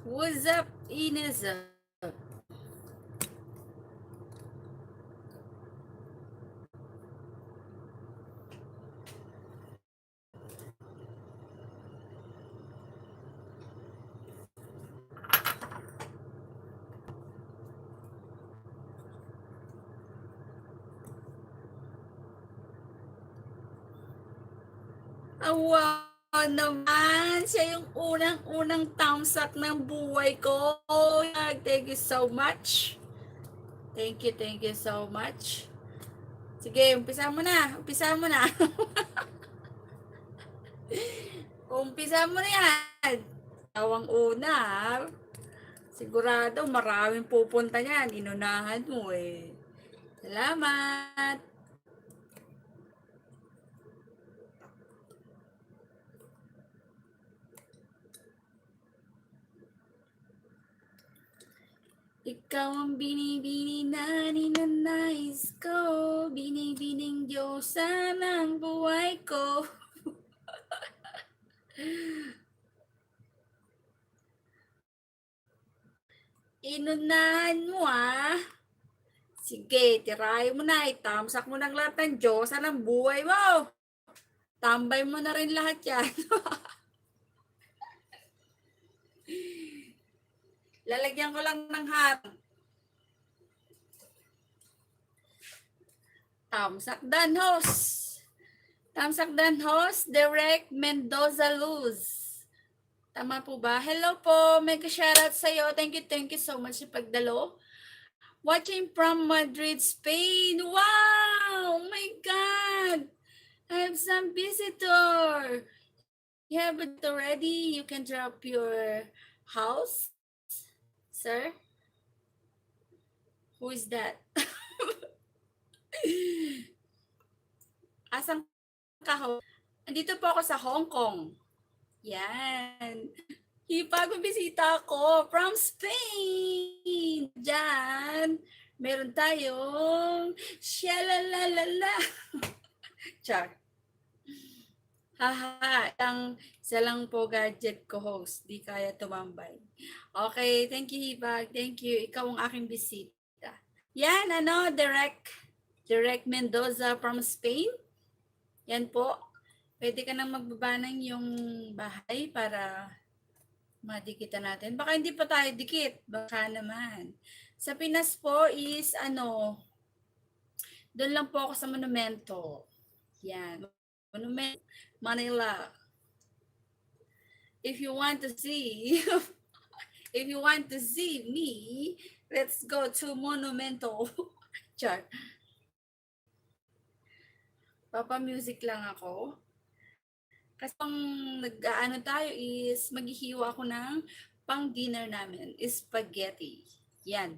What's up, Ines? Awa naman, siya yung unang tamsak ng buhay ko. Thank you so much. Thank you so much. Sige, umpisa mo na. Umpisa mo na. Umpisa mo na yan. Awang una, ha? Sigurado maraming pupunta niyan. Inunahan mo eh. Salamat. Ikaw ang binibini na ninanais ko, binibining Diyosa ng buhay ko. Inunahan mo ah. Sige, tirahin mo na, itamsak mo ng lahat ng Diyosa ng buhay mo. Tambay mo na rin lahat yan. Lalagyan ko lang ng hat. Tamsak dan host. Tamsak dan host, Direct Mendoza Luz. Tama po ba? Hello po, mega shoutout sa'yo. Thank you so much sa pagdalo. Watching from Madrid, Spain. Wow! Oh my God! I have some visitor. You have it already? You can drop your house. Sir? Who is that? Asang ka ho? Andito po ako sa Hong Kong. Yan. Ipag-bisita ako from Spain. Diyan. Meron tayong shalalala. Char. Haha, isa lang po gadget ko host. Di kaya tumambay. Okay, thank you Hibag. Thank you. Ikaw ang aking bisita. Yan, Direct Mendoza from Spain. Yan po. Pwede ka nang magbaba ng yung bahay para madikitan natin. Baka hindi pa tayo dikit. Baka naman. Sa Pinas po is doon lang po ako sa monumento. Yan. Monument, Manila. If you want to see me, let's go to Monumento. Char. Papa music lang ako. Kasi pang nag-aano tayo is maghihiwa ako ng pang dinner namin. Spaghetti. Yan.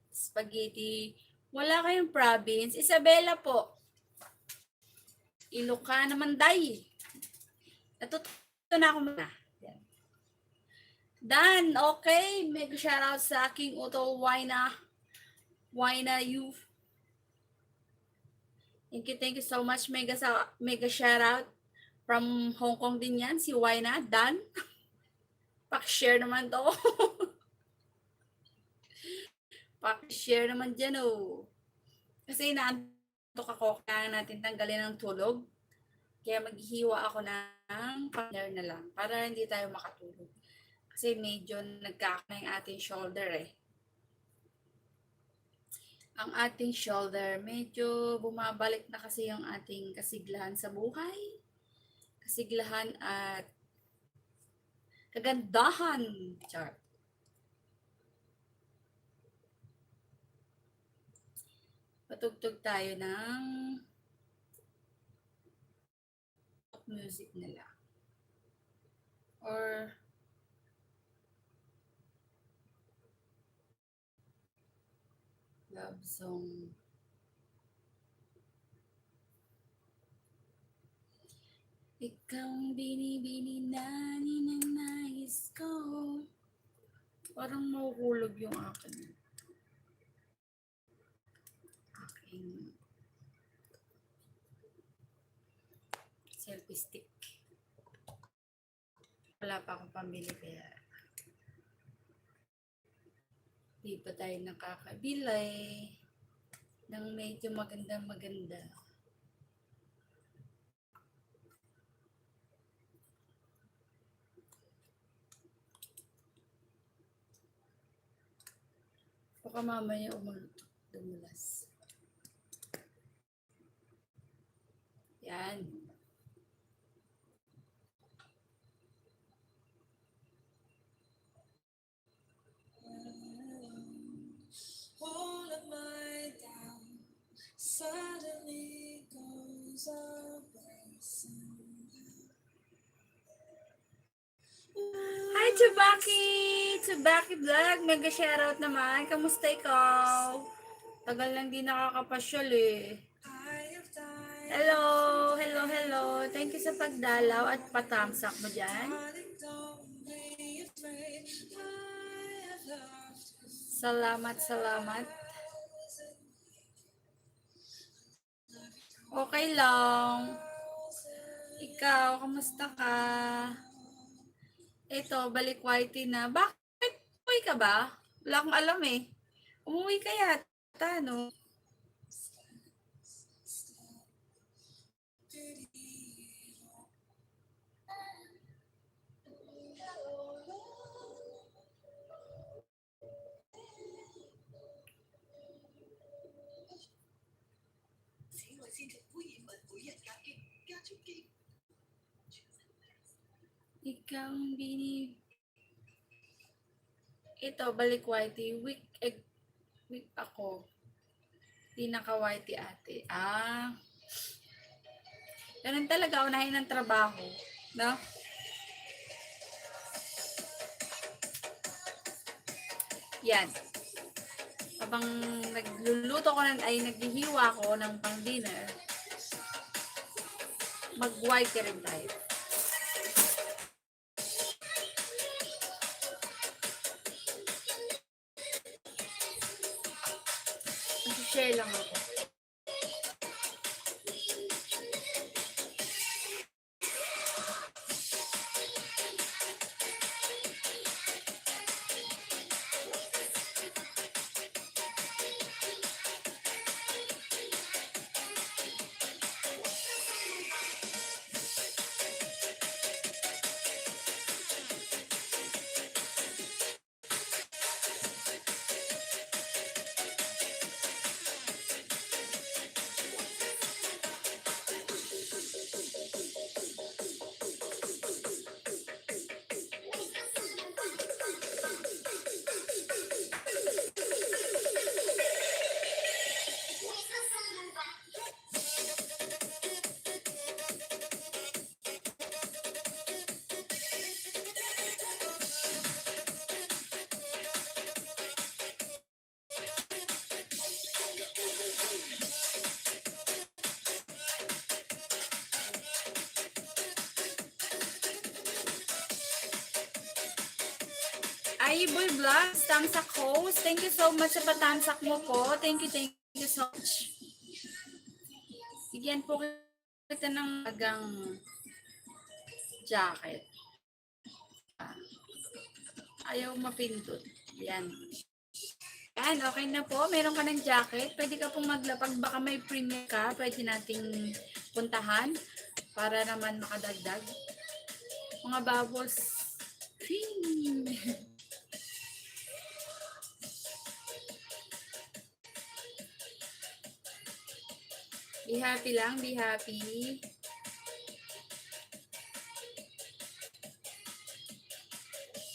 Spaghetti. Wala kayong province. Isabela po. Ilocana Manday. Natuto na ako muna. Yan. Dan, okay. Mega shoutout sa aking utol Wina youth. Thank you so much. Mega shoutout from Hong Kong din yan. Si Wina. Dan. Pak-share naman to. Pak-share naman dyan oh. Kasi naantok ako. Kaya natin tanggalin ang tulog. Kaya maghihiwa ako ng partner na lang. Para hindi tayo makatulog. Kasi medyo nagkakana yung ating shoulder eh. Ang ating shoulder, medyo bumabalik na kasi yung ating kasiglahan sa buhay. Kasiglahan at kagandahan. Char. Patugtog tayo ng music nila. Or love song. Ikaw ang binibini na ninanais ko. Parang mahuhulog yung aking stick. Wala pa akong pambili kaya di pa tayo nakakabili ng medyo maganda-maganda. Baka mamaya dumulas. Yan. All of my doubt suddenly goes away somehow. Hi, Tsubaki! Tsubaki Vlog! Mega shoutout naman. Kamusta ikaw? Tagal lang di nakakapasyal eh. Hello! Hello, hello! Thank you sa pagdalaw at patamsak mo dyan. Salamat, salamat. Okay lang. Ikaw, kamusta ka? Ito, balik whitey na. Bakit? Umuwi ka ba? Wala akong alam eh. Umuwi ka yata, no? Ikaw bini. Ito, balik whitey. Week ako. Di naka-whitey ate. Ganun talaga, unahin ng trabaho. No? Yan. Habang nagluluto ko naghihiwa ko ng pang dinner, mag-whitey rin tayo. Share lang ako. Ayibol Vlogs, tamsak host. Thank you so much sa patamsak mo po. Thank you so much. Bigyan po kita ng agang jacket. Ayaw mapindot. Yan. Yan, okay na po. Meron ka ng jacket. Pwede ka pong maglapag. Baka may premiere ka. Pwede nating puntahan para naman makadagdag. Mga bubbles. Be happy lang, be happy.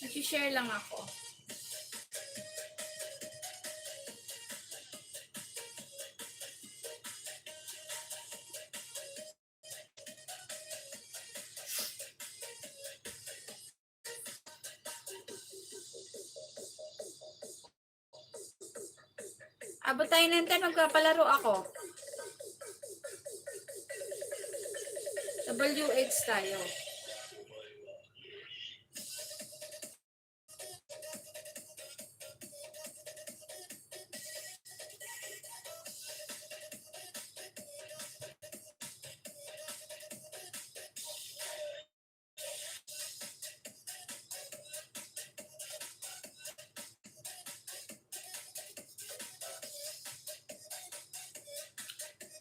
Nag-share lang ako. Abot tayo ng 10, magpapalaro ako. WH tayo.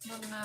mga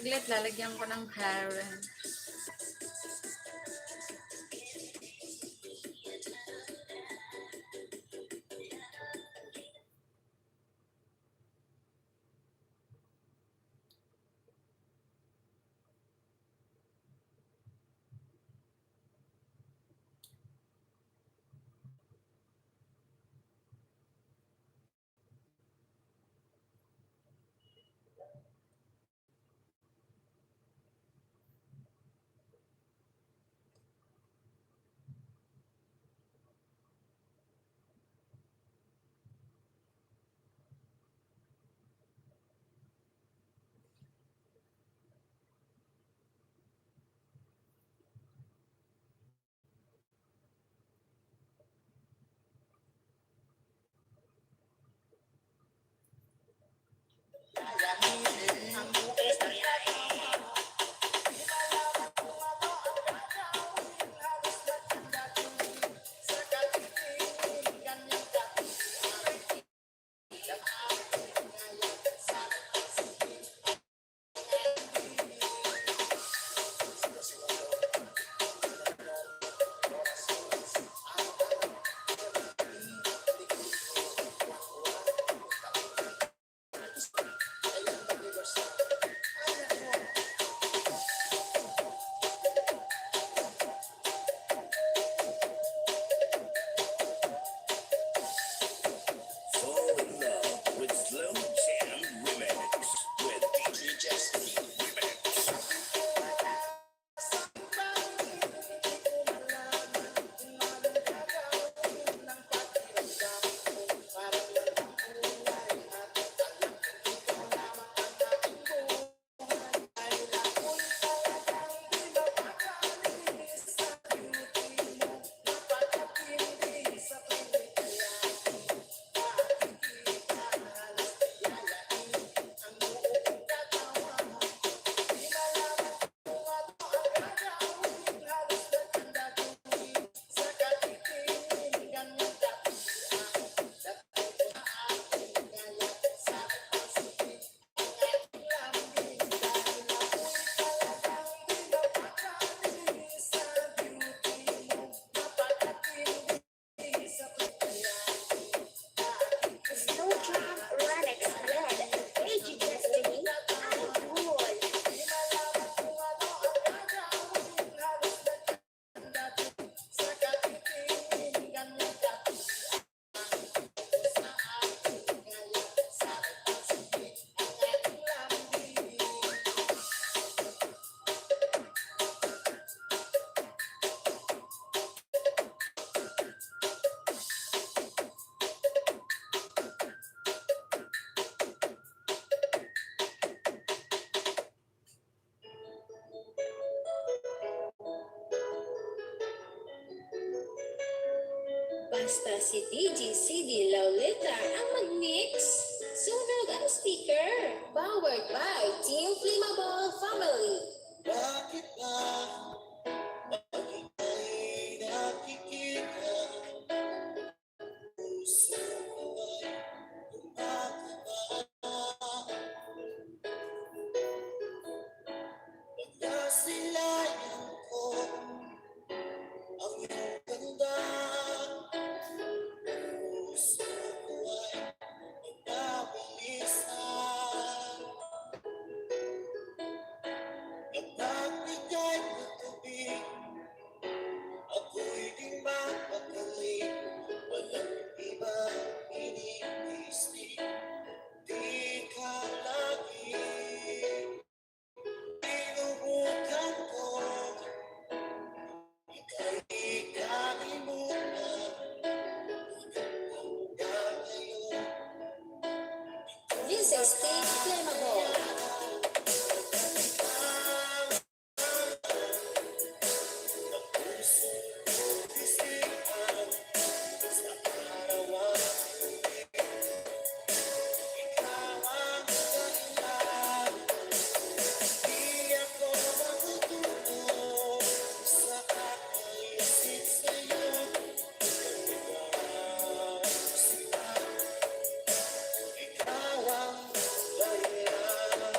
saglit, lalagyan ko ng parent. Basta si DJ Lauleta ang mag-mix. Sunog ang speaker. Powered by Team Flammable Family. Bakit ba ika'y nakikita? Puso ko'y gumagaba. Pag nasilayan ko ang iyong ganda, puso ko'y nagabilisan. Kapag ika'y katabi, ako'y di mapakali. Walang ibang iniisip, di ka lagi. Inubukan ko, ika'y kalimutan. Hanggang ngayon, This is Team Flammable. ang puso ko'y bisihan. Sa arawan, ikaw ang dahilan. Di ako matututo sa kakaisip sa'yo. Ikaw sila, ikaw ang dahilan.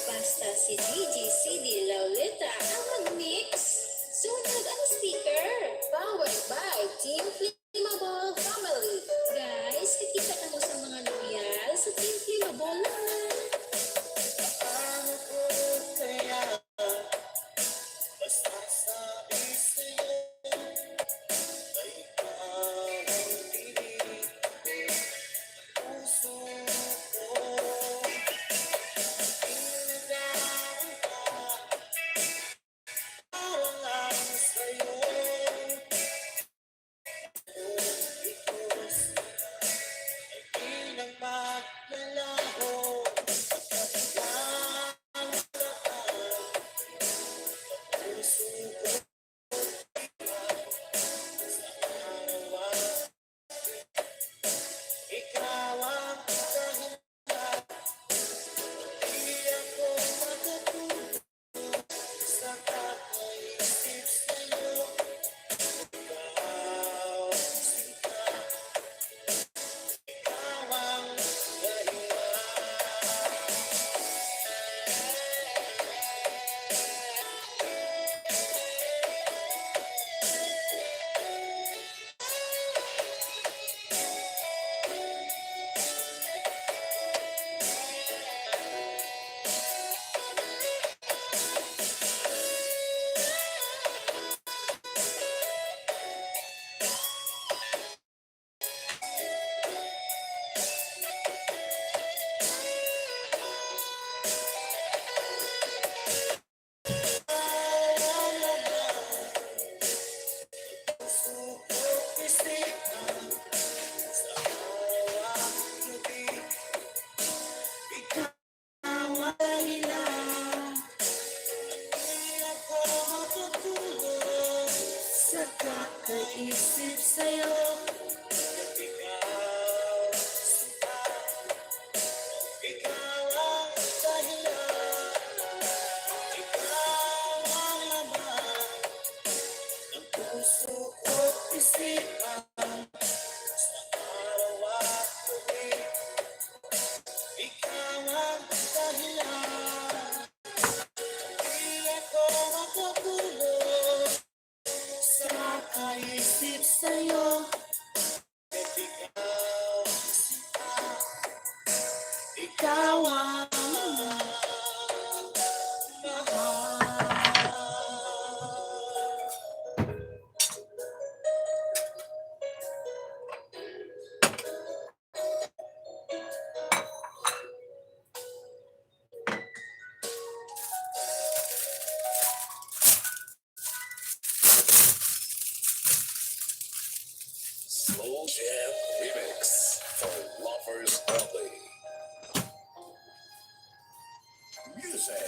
Basta si DJ Lauleta ang mag-mix. Sunog ang speaker. Powered by Team Flammable Family. Guys, kikita ka mo sa mga loyal sa Team Flammable naman. Paano ko kaya basta sabi sa'yo na ikaw ang pinili ng puso ko. Inagawan ka para lang sa'yo. Because ay di nang maglalaho at ang lahat puso ko sa arawan. Ikaw ang dahilan. Di ako matutulog sa kakaisip sa'yo. Ikaw sinta, ikaw ang dahilan. Isip sa'yo, ikaw sinta, ikaw ang dahilan, ikaw ang laman ng puso ko't isipan. Sa araw at gabi, ikaw ang dahilan. Di ako makatulog sa kaisip sa'yo. Ikaw sinta, ikaw ang mahal. Slow Jam Remix for lovers only. Music.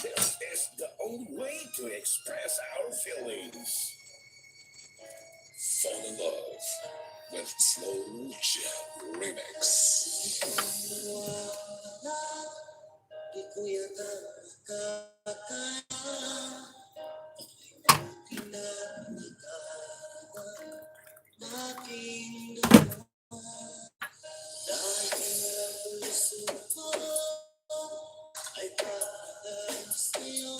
This is the only way to express our feelings. Fall in love with Slow Jam Remix. Di ko yata makakaya. Aking dahil ang puso ko ay para sa'yo.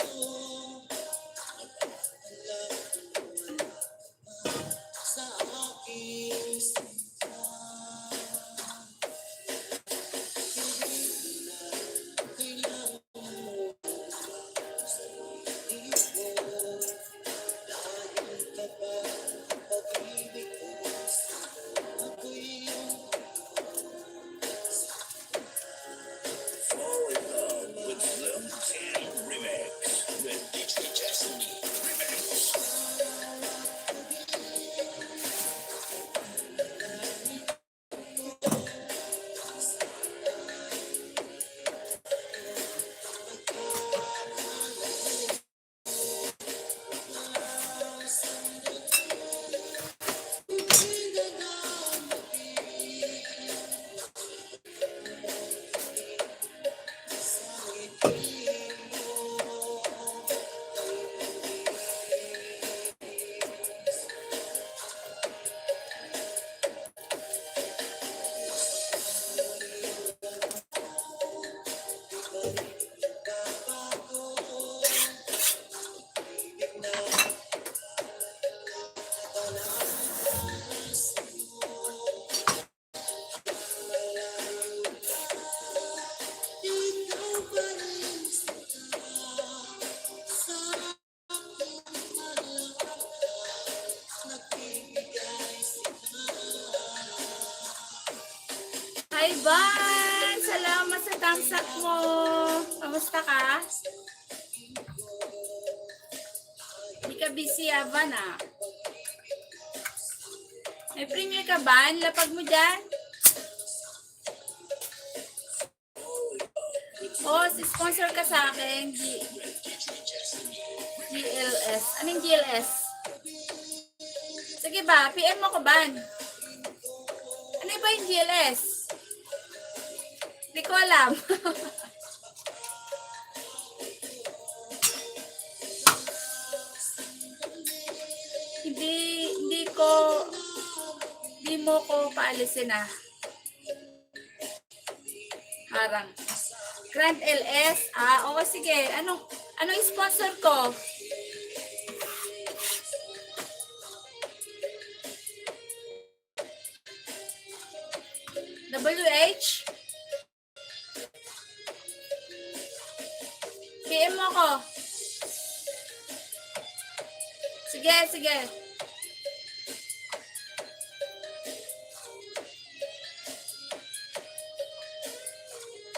Sa aking sinta, kailangan mo sa ibig ko. Dahil kapag pag-ibig ko sa'yo, ako'y Fall in love with Slow Jam Remix with DJ Destiny Remix. Hi, Van! Salamat sa thumbs up mo. Kamusta ka? Hindi ka busy, Van, ah. May premiere ka, Van? Lapag mo dyan? Oh, sponsor ka sa akin. GLS. Anong GLS? Sige ba? PM mo ko, Van. Ano ba yung GLS? Hindi ko alam. Hindi mo ko paalisin, ah. Harang. Grand LS. Ah, oo, sige. Anong sponsor ko? WH? PM mo ko. Sige, sige.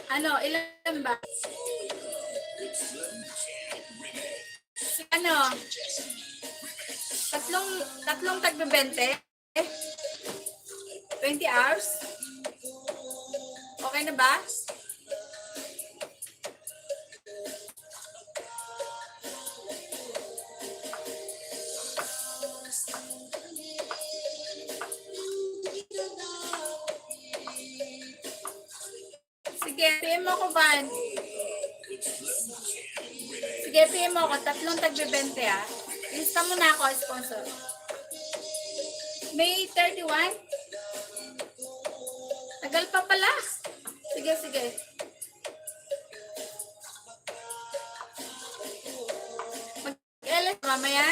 Ano, ilan ba? Ano? Tatlong tagbe-20? 20 hours? Okay na ba? Sige, PM mo ko, Van. Sige, PM mo ko. Tatlong tagbe-20, ah. Lista mo na ako, sponsor. May 31? Tagal pa pala. Sige, sige. Mag-LS mamaya.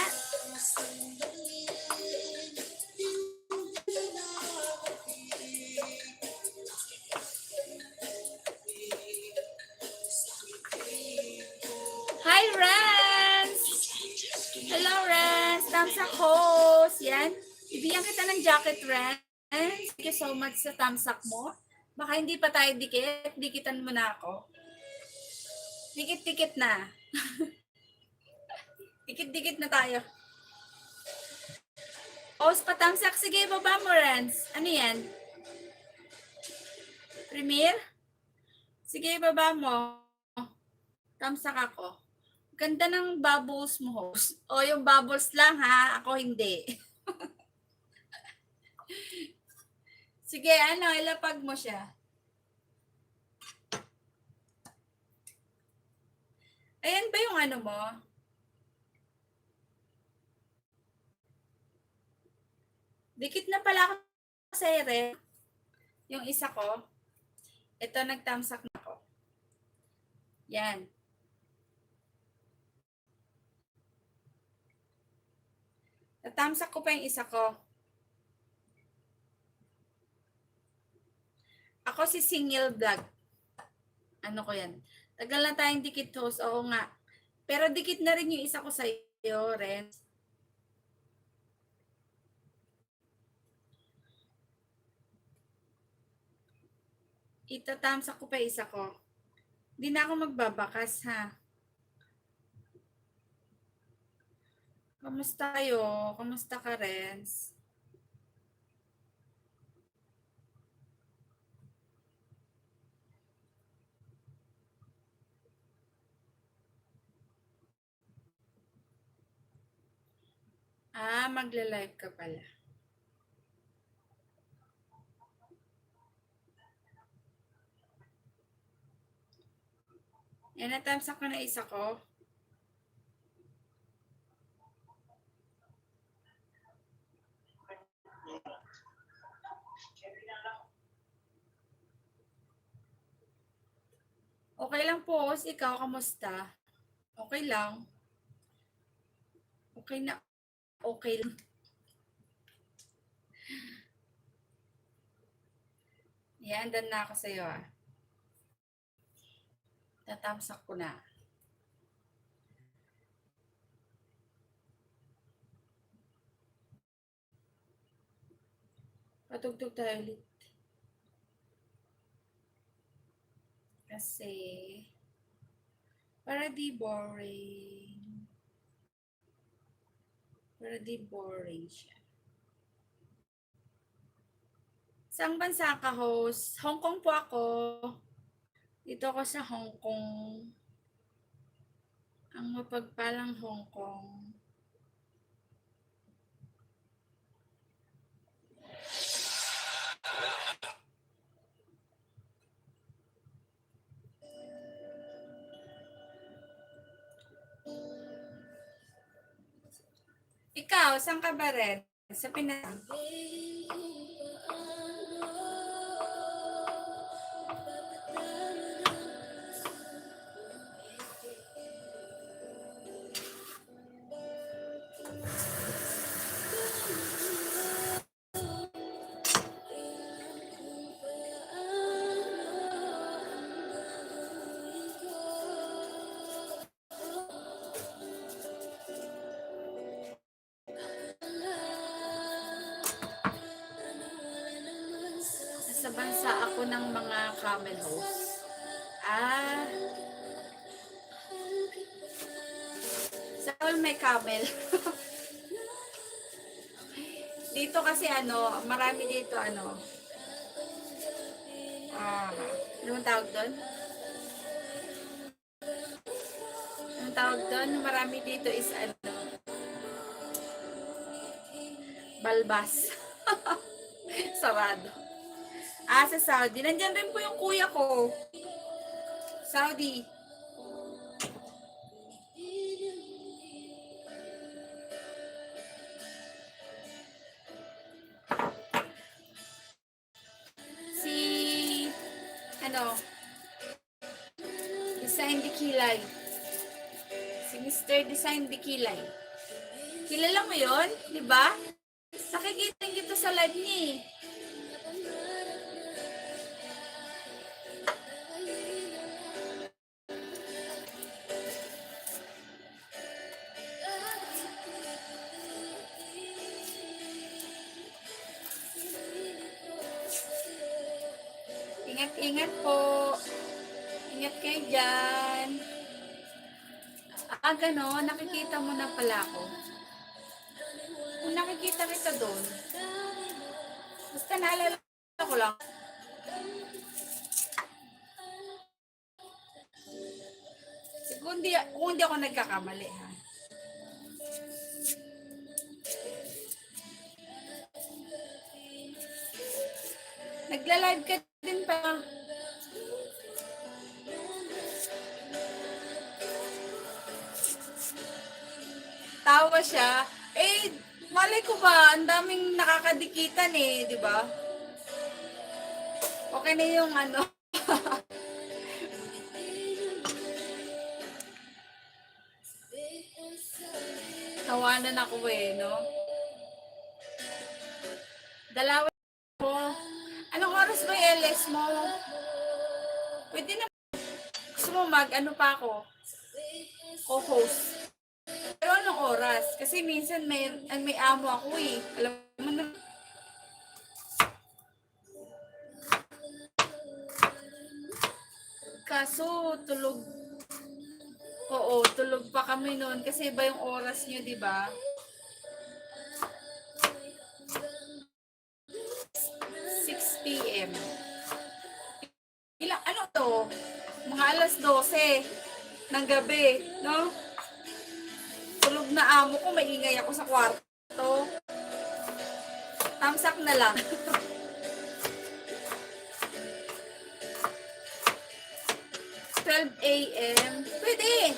Hi, Rans! Hello, Rans! Thumbs up host. Yan. Ibigyan kita ng jacket, Rans. Thank you so much sa thumbs up mo. Baka hindi pa tayo dikit. Dikitan mo na ako. Dikit-dikit na. Dikit-dikit na tayo. Post pa thumbs up. Sige, baba mo, Rans. Ano yan? Premiere? Sige, baba mo. Thumbs up ako. Ganda ng bubbles mo, host. O, yung bubbles lang, ha? Ako hindi. Sige, ano, ilapag mo siya. Ayan ba yung ano mo? Dikit na pala ako sa ere. Yung isa ko. Ito, nagtamsak na ako. Yan. Natamsak ko pa yung isa ko. Ako si Single Vlog. Ano ko yan? Tagal na tayong dikit host. Oo nga. Pero dikit na rin yung isa ko sa iyo, Ren. Itatamsak ko pa yung isa ko. Hindi na ako magbabakas, ha? Kamusta kayo? Kamusta ka, Renz? Ah, magla-live ka pala. Yan, natamsak ko na isa ko. Okay lang po. Ikaw, kamusta? Okay lang. Okay na. Okay lang. Yan, done na ako sa'yo, ah. Natamsak ko na. Patugtog tayo ulit. Kasi, para di boring. Para di boring siya. Saang bansa ka, host? Hong Kong po ako. Dito ako sa Hong Kong. Ang mapagpalang Hong Kong. Ikaw, saan ka ba rin? Sa Pinas? Sa bansa ako ng mga camel host. Ah. Saan may camel? Dito kasi ano, marami dito ano. Anong tawag doon? Anong tawag doon? Marami dito is ano. Balbas. Sarado. Sa Saudi. Nandyan rin po yung kuya ko. Saudi. Si, Design Dikilay. Si Mr. Design Dikilay. Kilala mo yun? Diba? Nakikita kita sa live niya eh. Ingat po. Ingat kayo dyan. Gano'n. Nakikita mo na pala ako. Kung nakikita kita doon, basta naalala ko lang. Kung hindi ako nagkakamali, ha? Nagla-live ka din pa. Tawa siya. Eh, malay ko ba, ang daming nakakadikitan eh, di ba? Okay na yung ano. Tawanan ako eh, no? Dalawa ko. Anong oras ba yung LS mo? Pwede na. Gusto mo ano pa ako? Co-host. Pero anong oras? Kasi minsan may amo ako eh. Alam mo na. Kaso, tulog. Oo, tulog pa kami noon. Kasi iba yung oras nyo, di ba? 6 p.m. Ano to? Mga alas 12 ng gabi, no? Tulog na amo ko, maingay ako sa kwarto. Tamsak na lang. a.m. Pwede.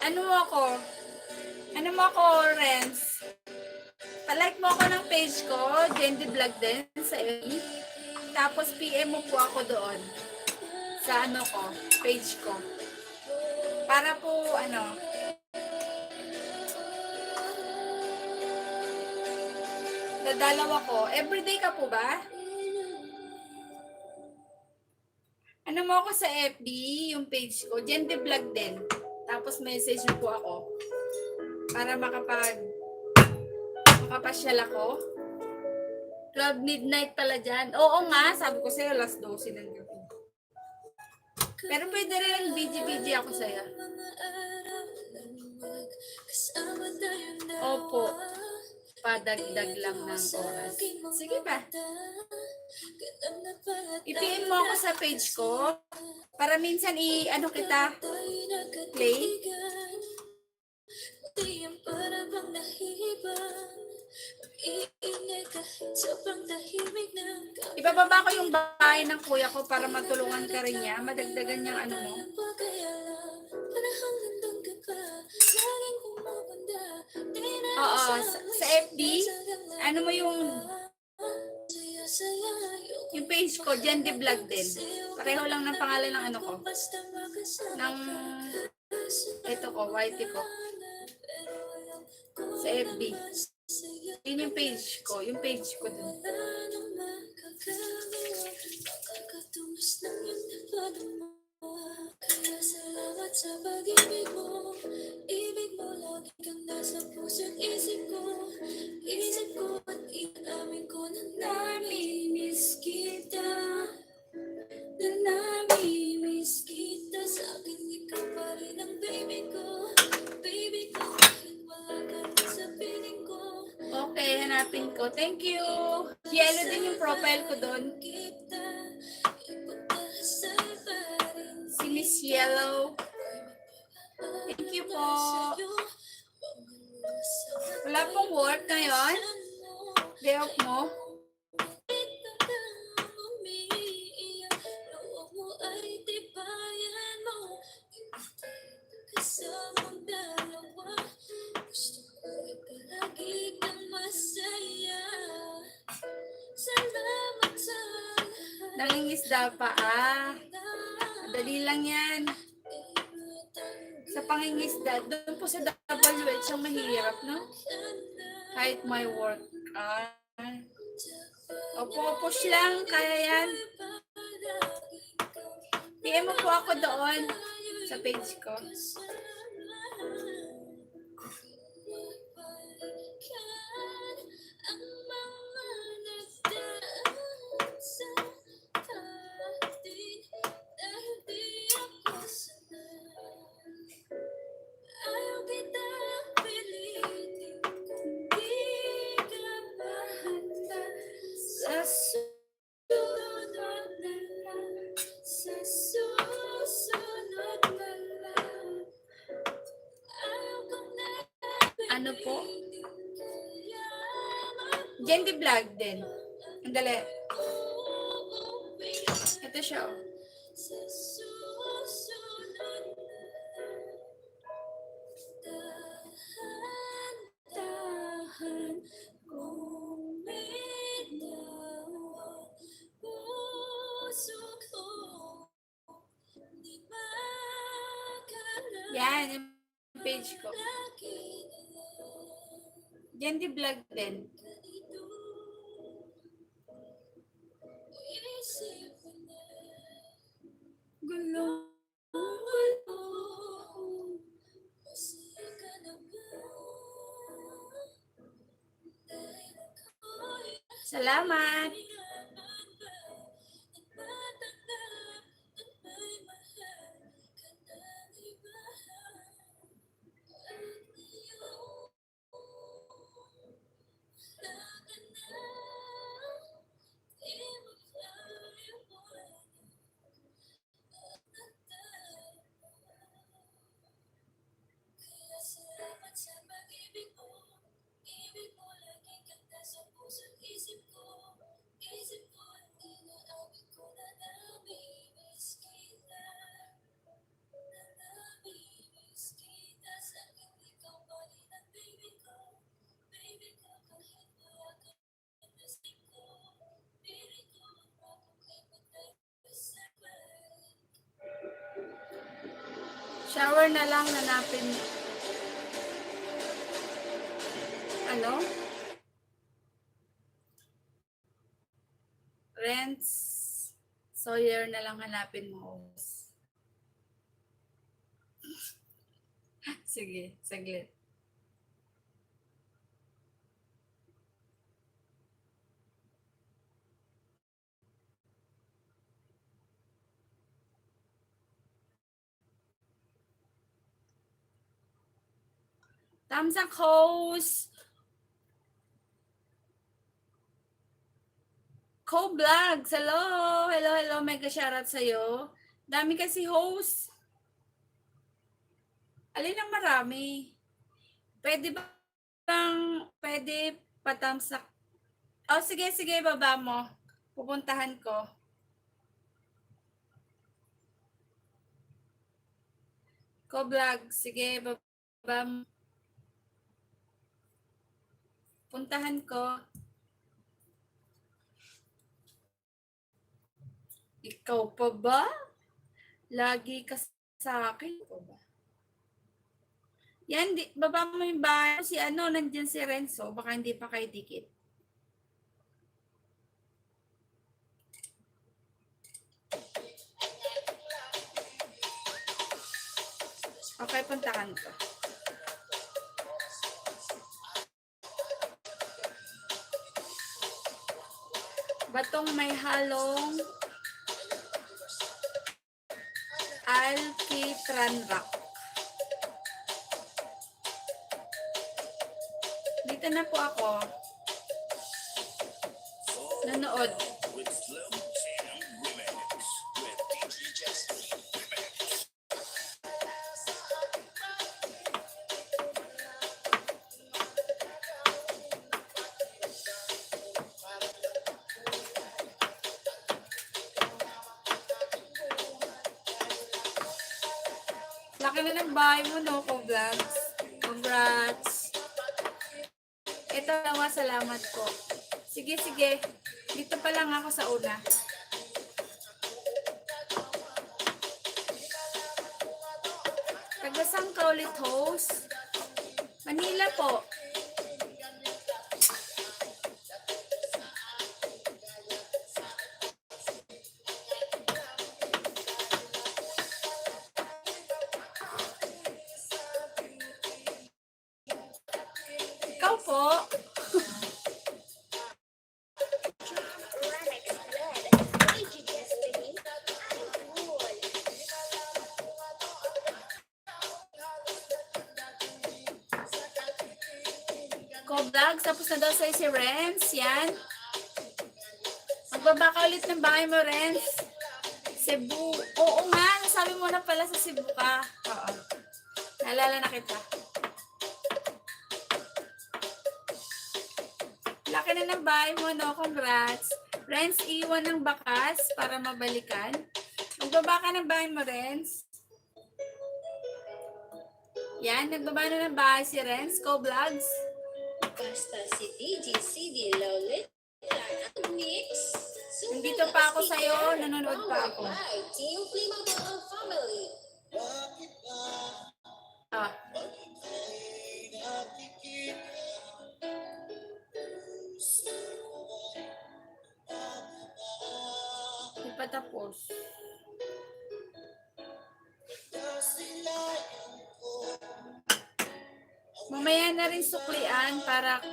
Ano mo ako, Renz? Palike mo ako ng page ko, Jendy Vlog din, sa FB. Tapos PM mo po ako doon. Sa page ko. Para po, dadalaw ako. Everyday ka po ba? Ano mo ako sa FB, yung page ko, Jendy Vlog din. Tapos message mo po ako. Para makapasyal ako. 12 midnight pala dyan. Oo nga, sabi ko sa'yo, alas 12 ng gabi. Pero pwede rin BG ako sa'yo. Opo. Padagdag lang ng oras. Sige ba? I-PM mo ako sa page ko. Para minsan kita play. Ibababa ko yung bahay ng kuya ko para matulungan ka rin niya. Madagdagan niyang mo. Oo, sa FB, mo yung page ko, Jendy Vlog din. Pareho lang ng pangalan ng ko. Ng ito ko, YT ko. Sa FB. Yun yung page ko dun. Kaya salamat sa pag-ibig mo. Ibig mo lagi kang nasa puso't isip ko at inamin ko na namimiss kita. Na namimiss kita. Sa akin ikaw pa rin ang baby ko. Kahit wala ka na sa piling ko. Okay, hanapin ko. Thank you. Yellow din yung profile ko doon. Si Miss Yellow. Thank you po. Wala pong work ngayon? Day off mo? Nangingisda pa Dali lang yan. Sa pangingisda, doon po sa WH ang mahirap, no? Kahit may work. Push lang, kaya yan. PM mo po ako doon sa page ko. Ano po? Jendy Vlog din. Andali. Ito siya, oh. Dahan-dahan kung bitaw puso ko, di makalaman. Yan, yung page ko. Yan di vlog din. Gulo. Salamat. Shower na lang, nanapin. Ano? Rents. Sawyer na lang hanapin mo. Sige, saglit. Tamsak host. Co-vlogs. Hello. Hello, hello. Mega shoutout sa'yo. Dami kasi host. Alin ang marami? Pwede patamsak? Oh, sige, sige. Baba mo. Pupuntahan ko. Co-vlogs. Sige, baba mo. Puntahan ko. Ikaw pa ba? Lagi ka sa akin. Ikaw ba? Yan, baba mo yung bahay. Si ano, nandiyan si Renzo. Baka hindi pa kayo dikit. Okay, puntahan ko. Batong may halong alkitran rock. Dito na po ako. Nanood. Laki na ng bahay mo, no, co-vlogs. Congrats. Ito nawa, salamat po. Sige, sige. Dito pa lang ako sa una. Tagasang ka ulit, host? Manila po. Ikaw po. Co-vlogs, tapos na daw sa'yo si Renz. Yan. Magbaba ka ulit ng bahay mo, Renz. Cebu. Oo nga, nasabi mo na pala sa Cebu ka. Oo. Naalala na kita. Laki ka na ng bahay mo, no? Congrats. Renz, iwan ng bakas para mabalikan. Magbaba ka ng bahay mo, Renz. Yan, nagbaba na ng bahay si Renz. Go Vlogs. Basta si DJ Laulita ang mix. Nandito pa ako sa'yo, nanonood pa ako. By Team Flammable Family. Bakit ba Ah, pag ika'y nakikita? Puso ko nakakaba. hindi pa tapos. Kasilayan ko Mamaya na rin suklian para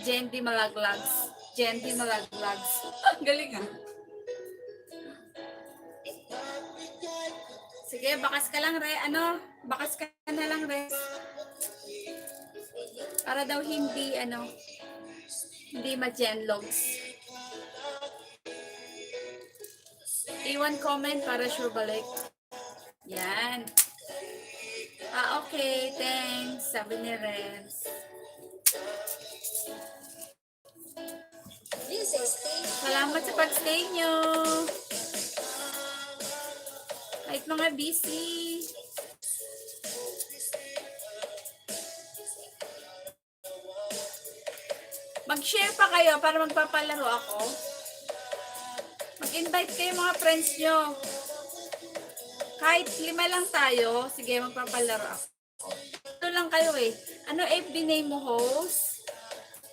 Jendy Malaglags. Jendy Malaglags. Galing ah. Sige, bakas ka lang, bakas ka na lang, Re. Para daw hindi, hindi ma-genlogs. Iwan comment para sure balik. Yan. Okay, thanks. Sabi ni Renz. Salamat sa pag-stay nyo. Kahit mga busy. Mag-share pa kayo para magpapalaro ako. Mag-invite kayo mga friends nyo. Kahit 5 lang tayo, sige, magpapalaro ako. Ito lang kayo eh. Ano FB name mo, host?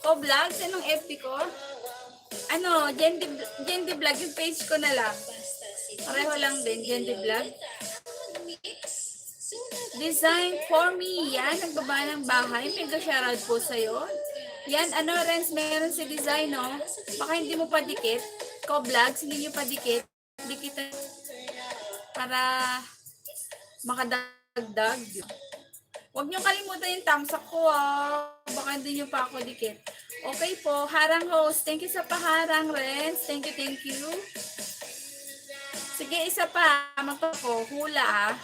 Ko vlogs? Anong FB ko? Jendy Vlog, yung page ko na lang. Pareho lang din, Jendy Vlog. Design for me. Yan, nagbaba ng bahay. Mega shoutout po sa'yo. Yan, Renz, meron si design, no? Baka hindi mo pa dikit. Ko vlogs, hindi nyo pa dikit. Dikitan para makadagdag. Huwag nyo kalimutan yung thumbs up ko, baka hindi nyo pa ako dikit. Okay po, harang host. Thank you sa paharang, Renz. Thank you. Sige, isa pa. Magpako, hula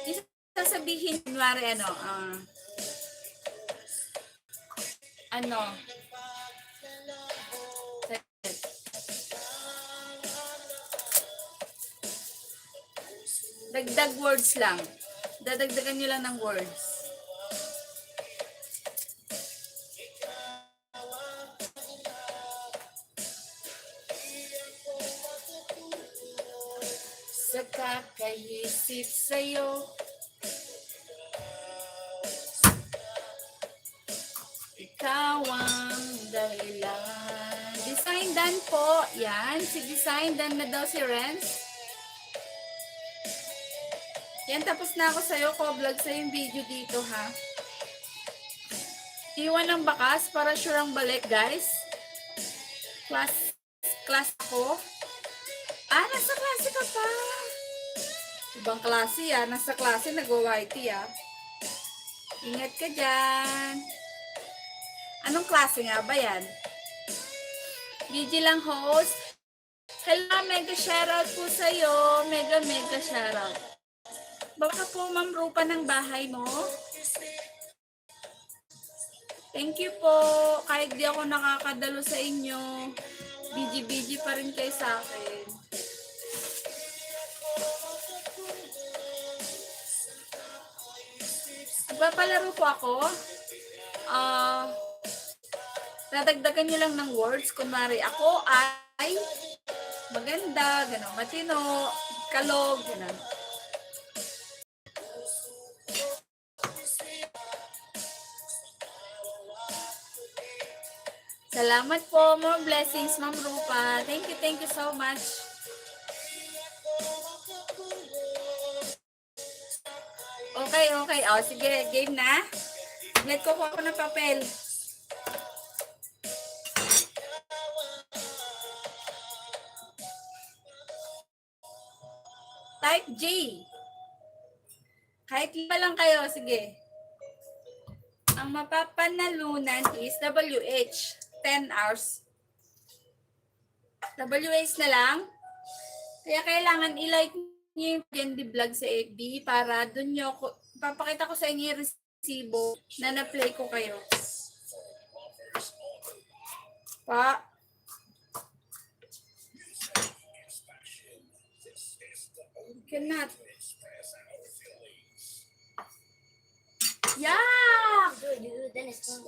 isa sasabihin, kunwari dagdag words lang. Dadagdagan nyo lang ng words. Sa kakaisip sa'yo, ikaw ang dahilan. Design done po. Yan, si design done na daw si Renz. Yan, tapos na ako sa'yo. Ko-vlog sa'yo yung video dito, ha? Iwan ng bakas para sure ang balik, guys. Class ako. Nasa klase ka pa. Ibang klase, Nasa klase, nag-YT, Ingat ka dyan. Anong klase nga ba yan? Gigi lang, host. Hello, mega shoutout po sa'yo. Mega shoutout. Baka po, Ma'am Rupa ng bahay mo. Thank you po. Kahit di ako nakakadalo sa inyo, BG pa rin kayo sa akin. Magpapalaro po ako. Nadagdagan nyo lang ng words. Kunwari, ako ay maganda, gano'n, matino, kalog, gano'n. Salamat po. More blessings, Ma'am Rupa. Thank you so much. Okay. Sige, game na. Net ko ako ng papel. Type J. Kahit 5 lang kayo, sige. Ang mapapanalunan is WH. 10 hours. WH na lang. Kaya kailangan i-like niyo yung Jendy Vlog sa FB para dun nyo, papakita ko sa inyo yung resibo na na-play ko kayo. Pa. Cannot. Yeah! Dude, then it's gone.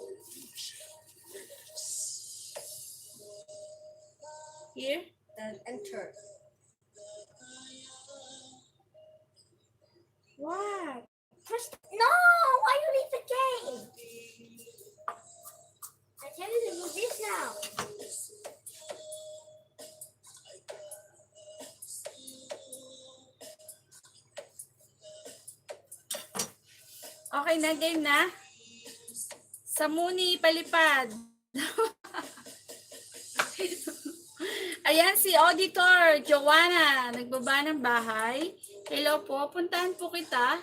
Here. And enter. What? First, no! Why you leave the game? I tell you to do this now. Okay na, game na. Sa Muni, palipad. Ayan si Auditor Joanna, nagbaba ng bahay. Hello po, puntahan po kita.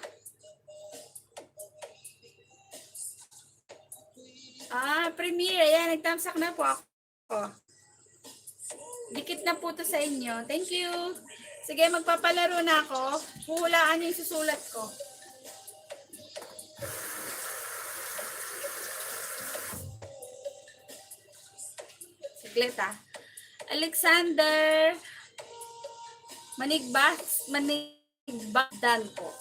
Premiere. Ayan, nagtamsak na po ako. Dikit na po to sa inyo. Thank you. Sige, magpapalaro na ako. Huhulaan yung susulat ko. Saglit Alexander Manigbagdan po.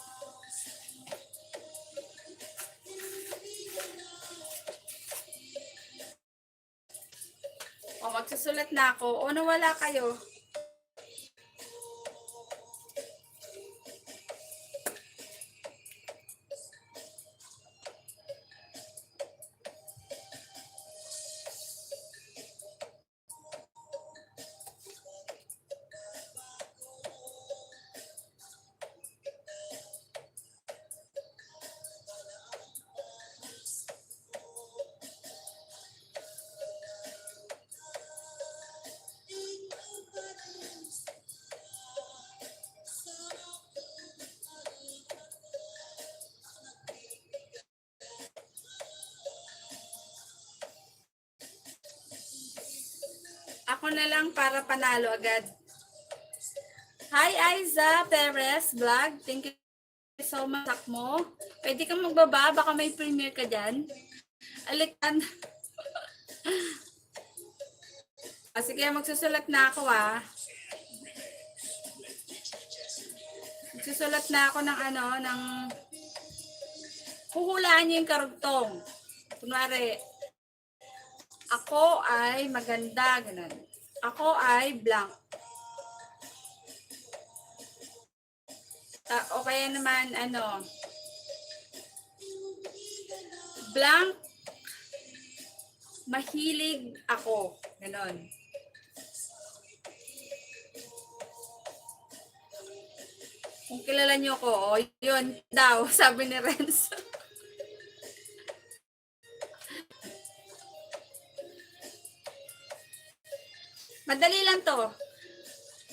Magsusulat na ako. O nawala kayo? Ako na lang para panalo agad. Hi, Liza Perez Vlog. Thank you so much mo. Pwede kang magbaba. Baka may premiere ka dyan. Alexander. Sige, magsusulat na ako Magsusulat na ako ng huhulaan niyo yung karugtong. Kunwari, ako ay maganda, ganun. Ako ay blank. O kaya naman, blank, mahilig ako. Ganun. Kung kilala niyo ko, yun daw, sabi ni Renz. Madali lang to.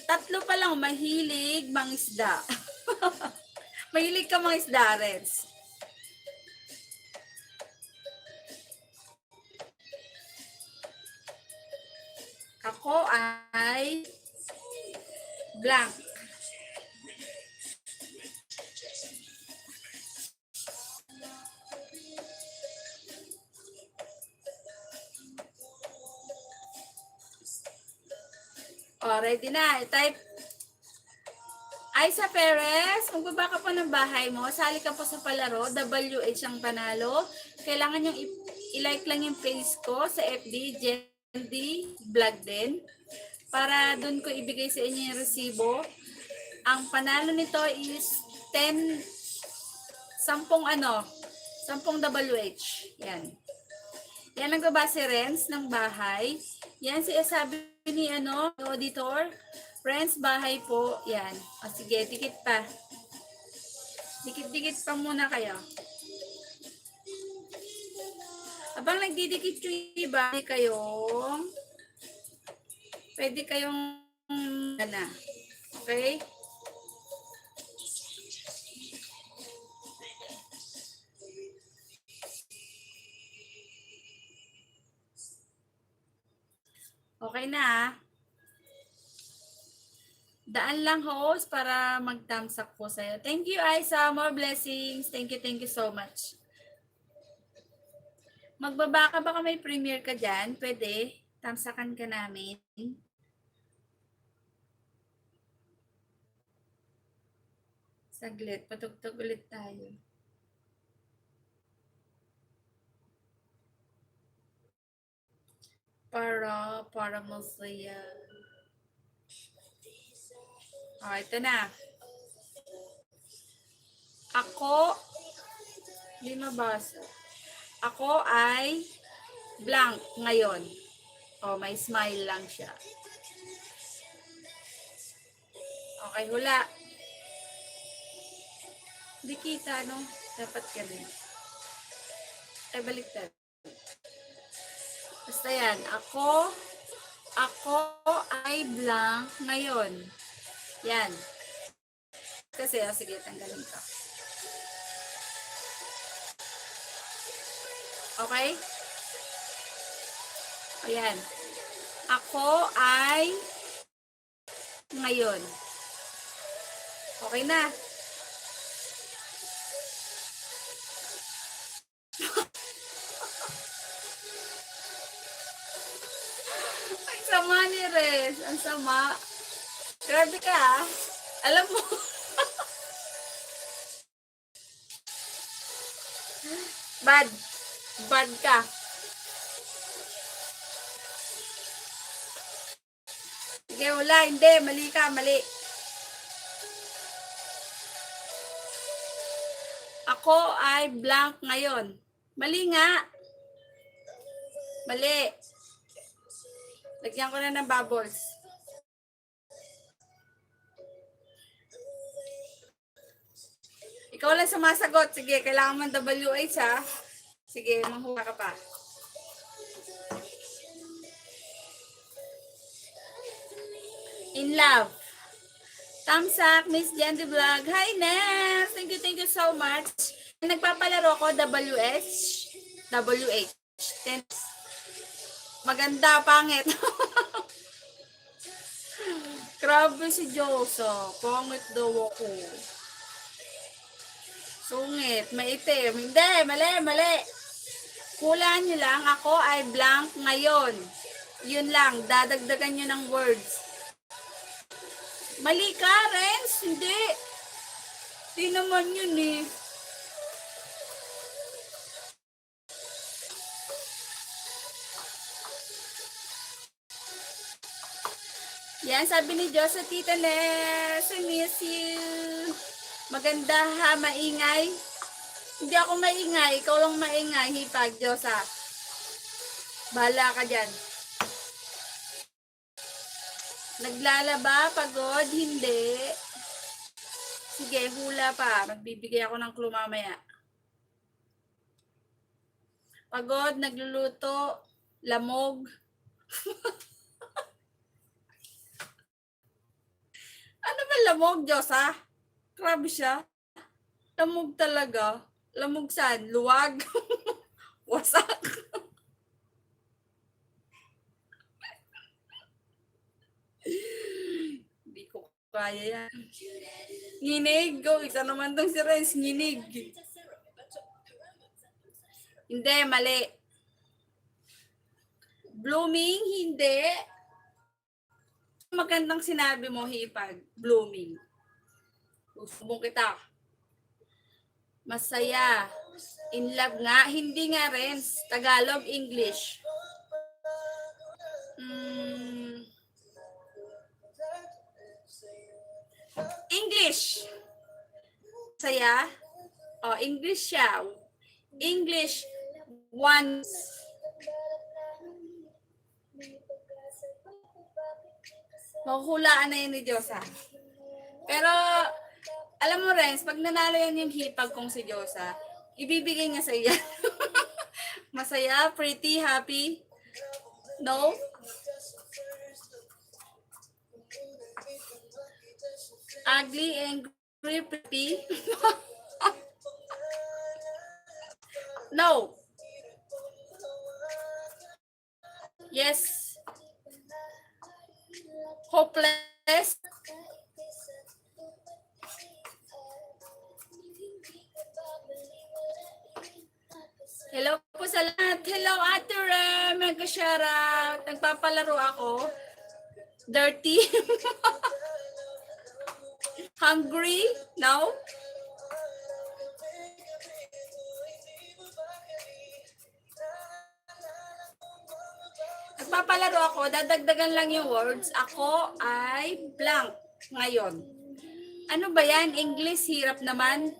3 pa lang, mahilig mangisda. Mahilig ka mangisda, Renz. Ako ay blank. Ready na. I-type. Liza Perez, magbaba ka po ng bahay mo. Sali ka po sa palaro. WH ang panalo. Kailangan nyo i-like lang yung page ko sa FB. Jendy Vlog din. Para dun ko ibigay sa inyo yung resibo. Ang panalo nito is 10 WH. Yan. Yan nagbaba si Renz ng bahay. Yan sabi ni auditor. Friends, bahay po. Yan. O sige, dikit pa. Dikit-dikit pa muna kayo. Habang nagdidikit yung iba, pwede kayong okay? Okay na Daan lang host para mag-thumbs up po sa'yo. Thank you, Isa. More blessings. Thank you so much. Magbaba ka, baka may premiere ka dyan. Pwede. Tamsakan ka namin. Saglit. Patugtog ulit tayo. Para masaya. Ito na. Ako, hindi mabasa. Ako ay blank ngayon. May smile lang siya. Okay, hula. Hindi kita, no? Dapat ganun. Baliktad. Basta yan. Ako ay blank ngayon. Yan. Kasi, sige, tanggalin ka. Okay? Ayan. Ako ay ngayon. Okay na. Ang sama ni Rez. Ang sama. Grabe ka, ah. Alam mo. Bad ka. Sige, wala. Hindi. Mali ka. Mali. Ako ay blank ngayon. Mali nga. Mali. Lagyan ko na ng bubbles. Ikaw lang sumasagot. Sige, kailangan mo WH, ha? Sige, mahuha ka pa. In love. Thumbs up, Miss Jen the Vlog. Hi, Ness! Thank you so much. Nagpapalaro ko, WH. Maganda, pangit. Grabe si Josa. Pangit daw ako. Sungit, maitim. Hindi, mali. Hulaan nyo lang, ako ay blank ngayon. Yun lang, dadagdagan nyo ng words. Mali ka, Renz? Hindi. Hindi naman yun eh. Yan, sabi ni Diyos sa Tita Ness, I miss you. Maganda ha, maingay. Hindi ako maingay, ikaw lang maingay, hipag, Diyos ha. Bahala ka dyan. Naglalaba, pagod, hindi. Sige, hula pa. Magbibigay ako ng clue mamaya. Pagod, nagluluto, lamog. Ano ba lamog, Diyos ha? Grabe siya. Lamog talaga. Lamog saan? Luwag? Wasak? Hindi ko kaya yan. Nginig. Isa naman tong si Renz. Nginig. Hindi, mali. Blooming, hindi. Magandang sinabi mo, hipag. Blooming. Usubong kita. Masaya. In love nga. Hindi nga, Renz. Tagalog, English. English. Saya. English siya. English. Once. Mahuhulaan na yun ni Diyosa. Pero, alam mo, Renz, pag nanalo yan yung hipag kong si Diyosa, ibibigay niya sa iya. Masaya, pretty, happy. No? Ugly, angry, pretty. No. Yes. Hopeless. Hello po sa lahat. nagpapalaro ako. Dirty. Hungry? No? Nagpapalaro ako, dadagdagan lang yung words. Ako ay blank ngayon. Ano ba yan? English, hirap naman.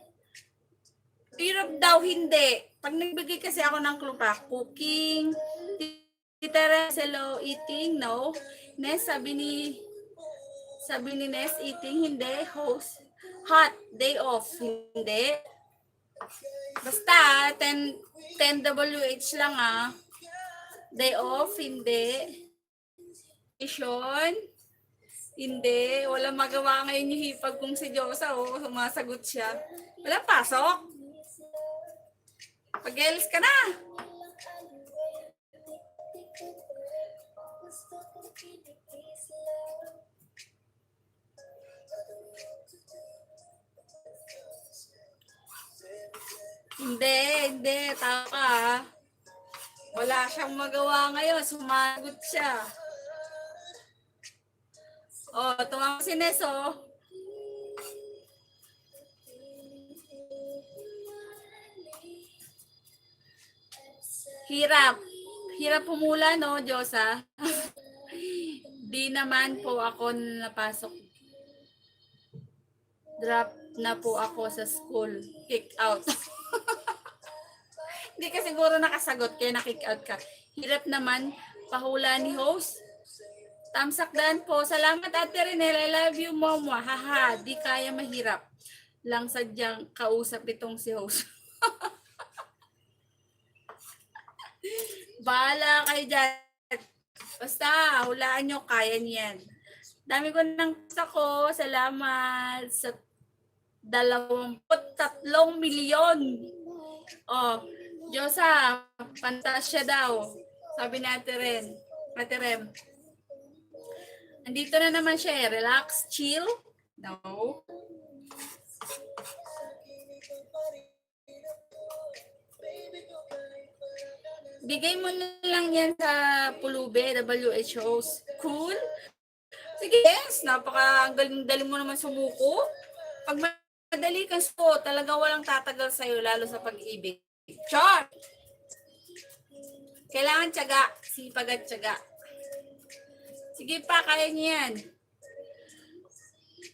Hirap daw, hindi. Pag nagbigay kasi ako ng clue pa, cooking, titira, hello, eating, no. Nes, sabi ni Nes, eating, hindi. Host, hot, day off, hindi. Basta, 10 lang ah. Day off, hindi. Vacation, hindi. Walang magawa ngayon yung hipag kung si Diyosa, oh. Sumasagot siya. Wala pasok. Pag-elis ka na. Hindi. Tama ka. Wala siyang magawa ngayon. Sumagot siya. Oh, tumawa si Nes, oh. Hirap. Hirap pumula, no, Diyosa? Di naman po ako napasok. Drop na po ako sa school. Kick out. Hindi ka siguro nakasagot kaya na-kick out ka. Hirap naman. Pahula ni host. Tamsakdan po. Salamat Ate Renel. I love you, Momo. Haha, di kaya mahirap. Lang sadyang kausap itong si host. Bahala kayo dyan. Basta, hulaan nyo, kaya niyan. Dami ko ng ko. Salamat sa 23 milyon. Oh, Diyosa, pantasya daw. Sabi ni Ate Rem. Andito na naman siya eh. Relax, chill. No. Bigay mo na lang yan sa Pulube, WHO. Cool. Sige, yes. Napaka-galing mo naman sumuko. Pag madali kang suko, talaga walang tatagal sa'yo, lalo sa pag-ibig. Char! Kailangan tiyaga. Sipag at tiyaga. Sige pa, kaya niyo yan.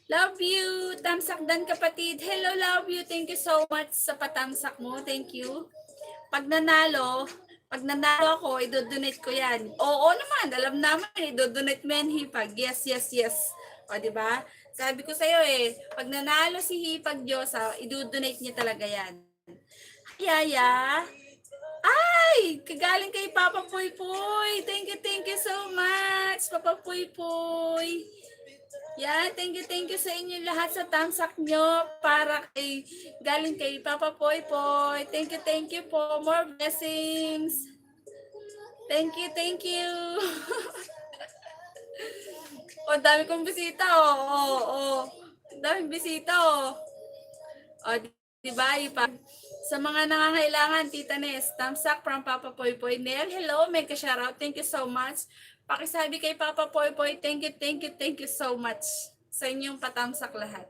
Love you. Tamsakdan kapatid. Hello, love you. Thank you so much sa patamsak mo. Thank you. Pag nanalo ako, idodonate ko yan. Oo naman, alam naman, idodonate mo yan, Hipag. Yes. O, diba? Sabi ko sa'yo eh, pag nanalo si Hipag Diyosa, idodonate niya talaga yan. Yaya. Ay, kagaling kay Papa Puy Puy. Thank you so much, Papa Puy Puy. Yeah, thank you sa inyo lahat sa tamsak nyo para galing kay Papa Puy Puy. Thank you po. More blessings. Thank you. O, dami kong bisita, oh. Daming bisita, oh. O, diba, Ipag? Sa mga nangangailangan, Tita Nes, tamsak from Papa Puy Puy. Nel, hello, mega shoutout. Thank you so much. Pakisabi kay Papa Puy Puy, thank you so much sa inyong patamsak lahat.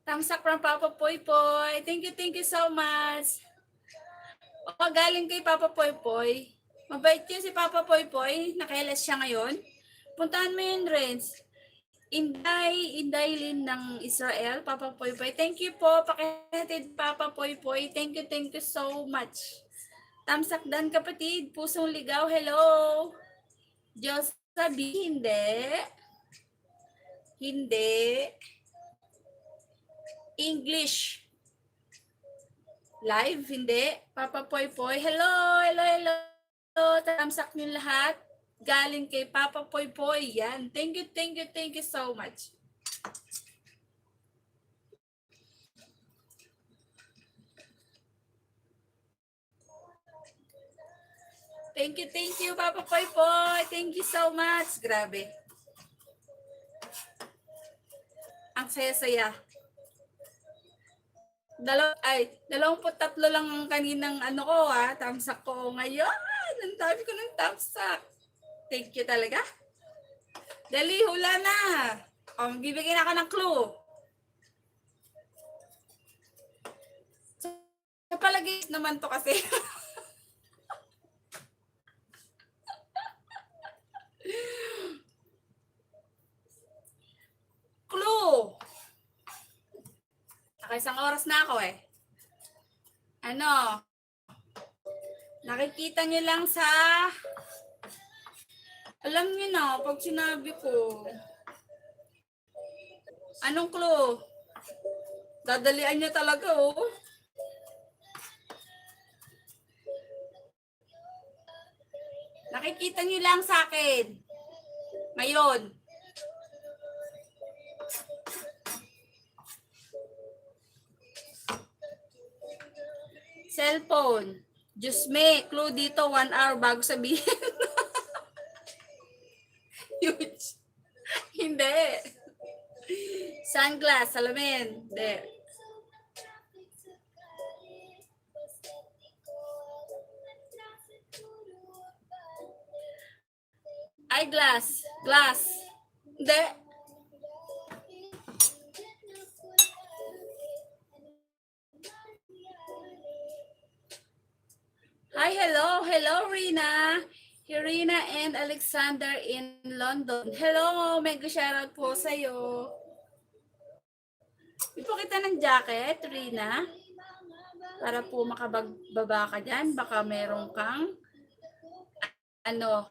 Tamsak from Papa Puy Puy. Thank you so much. O, galing kay Papa Puy Puy. Mabait yun si Papa Puy Puy. Nakailas siya ngayon. Puntahan mo yun, Renz. Indaylin ng Israel, Papa Puy Puy. Thank you po, pakihatid Papa Puy Puy. Thank you so much. Tamsakdan kapatid, pusong ligaw, hello. Diyos sabi, hindi. English. Live, hindi. Papa Puy Puy, hello. Tamsak niyo lahat. Galing kay Papa Puy Puy. Yan. Thank you so much. Thank you, Papa Puy Puy. Thank you so much. Grabe. Ang saya-saya. 23 lang ang kaninang ano ko tamsak ko ngayon. Ang dami ko ng tamsak. Thank you talaga. Dali, hula na. Bibigyan ako ng clue. Sa palagay naman to kasi. Clue. Isang oras na ako eh. Ano? Nakikita nyo lang sa... Alam nyo na, pag sinabi ko. Anong clue? Dadalian nyo talaga oh. Nakikita nyo lang sa akin. Ngayon. Cellphone. Diyos me, clue dito 1 hour bago sabihin. Huge. Hindi. Sunglass, salamin. Hindi. Eyeglass. Glass. Hindi. Hi, hello. Hello, Rina. Rina and Alexander in London. Hello, mega shoutout po sa'yo. Ipo kita ng jacket, Rina. Para po makabagbaba ka dyan. Baka meron kang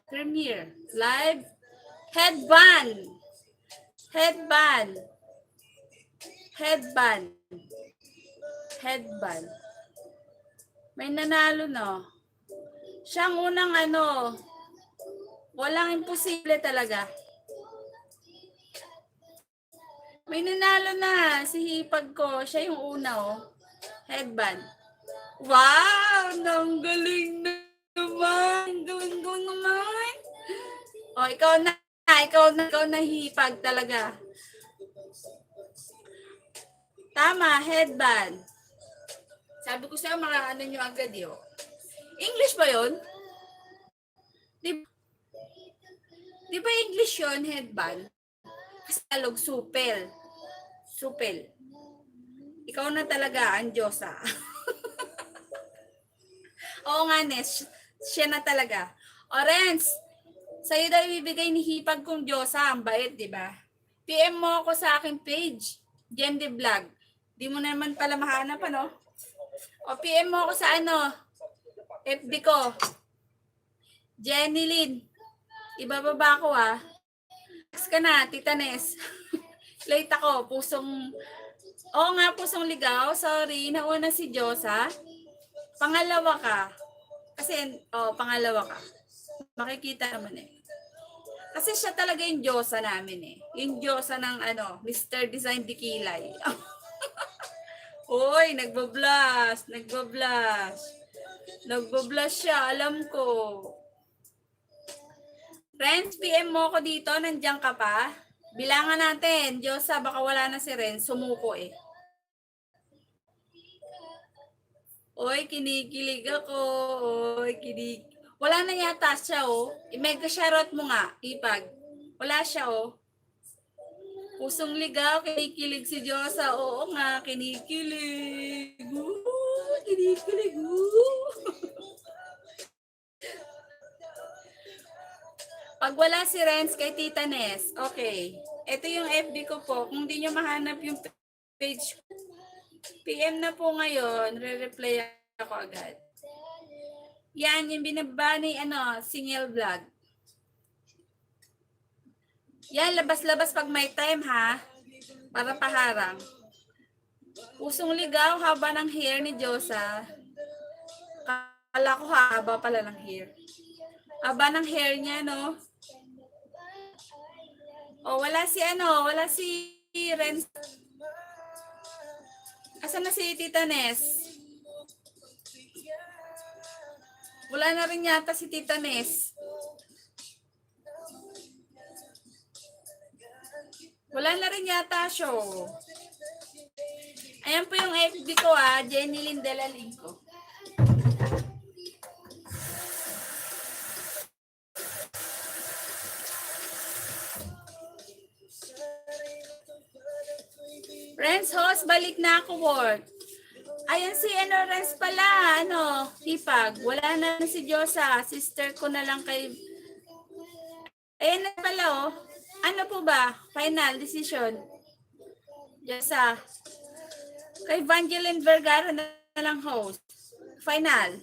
premiere. Live. Headband. Headband. Headband. Headband. May nanalo no. Siyang unang walang imposible talaga. May nanalo na si hipag ko. Siya yung una Headband. Wow! Ang galing naman. Galing naman. Ikaw na. Ikaw na hipag talaga. Tama, headband. Sabi ko sa'yo, mga nyo agad yun. English ba yun? Di ba English yun, headband? Kasi talog, supel. Supel. Ikaw na talaga ang Diyosa. Oo nga, Nes. Siya na talaga. Renz, sa'yo daw ibibigay ni hipag kong Diyosa. Ang bait, di ba? PM mo ako sa aking page. Gende Vlog. Di mo naman pala mahanap, PM mo ako sa FB ko. Jenny Lynn. Ibababa ko Next ka na, Tita Nes. Late ako. Pusong ligaw. Sorry, nauna si Diyosa. Pangalawa ka. Kasi, pangalawa ka. Makikita naman Kasi siya talaga yung Diyosa namin Yung Diyosa ng Mr. Design Dikilay. Hoy, nagbablast. Nagbablast siya, alam ko. Renz, PM mo ko dito, nandiyan ka pa. Bilangan natin, Diyosa, baka wala na si Renz, sumuko Oy, kinikilig ako. Wala na yata siya I-mega shoutout mo nga, ipag. Wala siya Pusong ligaw, kinikilig si Diyosa. Oo nga, kinikilig. Kinikilig. Pag wala si Renz kay Tita Nes, okay. Ito yung FB ko po. Kung di nyo mahanap yung page, PM na po ngayon, re-reply ako agad. Yan, yung binaba ni single vlog. Yan, labas-labas pag may time para paharang. Pusong ligaw, haba ng hair ni Diyosa. Kala ko haba pala ng hair. Haba ng hair niya, wala si Renz. Asan na si Tita Nes? Wala na rin yata si Tita Nes. Wala na rin yata show. Ayan po yung FB ko Jenny Lindela Lingko. Renz host, balik na ako work. Ayan si Renz pala, Hipag. Wala na si Diyosa, sister ko na lang kay... Ayan na pala Ano po ba? Final decision. Diyosa. Kay Evangeline Vergara na lang host. Final.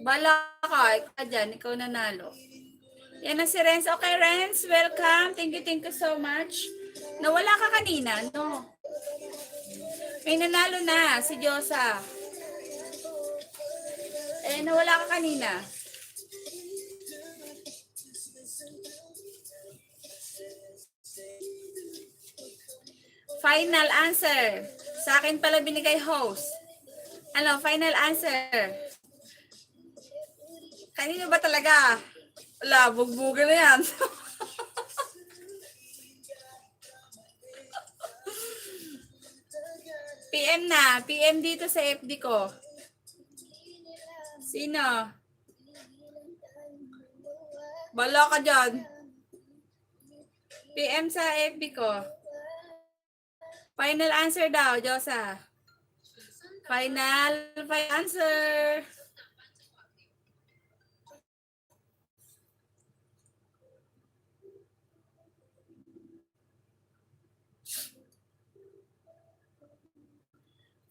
Bala ka, ikaw dyan, ikaw nanalo. Yan na si Renz. Okay, Renz, welcome. Thank you so much. Nawala ka kanina, no? May nanalo na, si Diyosa. Nawala ka kanina. Final answer. Sa akin pala binigay host. Final answer. Kanino ba talaga? Wala, bugbugan na yan. PM na. PM dito sa FB ko. Sino? Bala ka dyan. PM sa FB ko. Final answer daw, Diyosa. Final answer.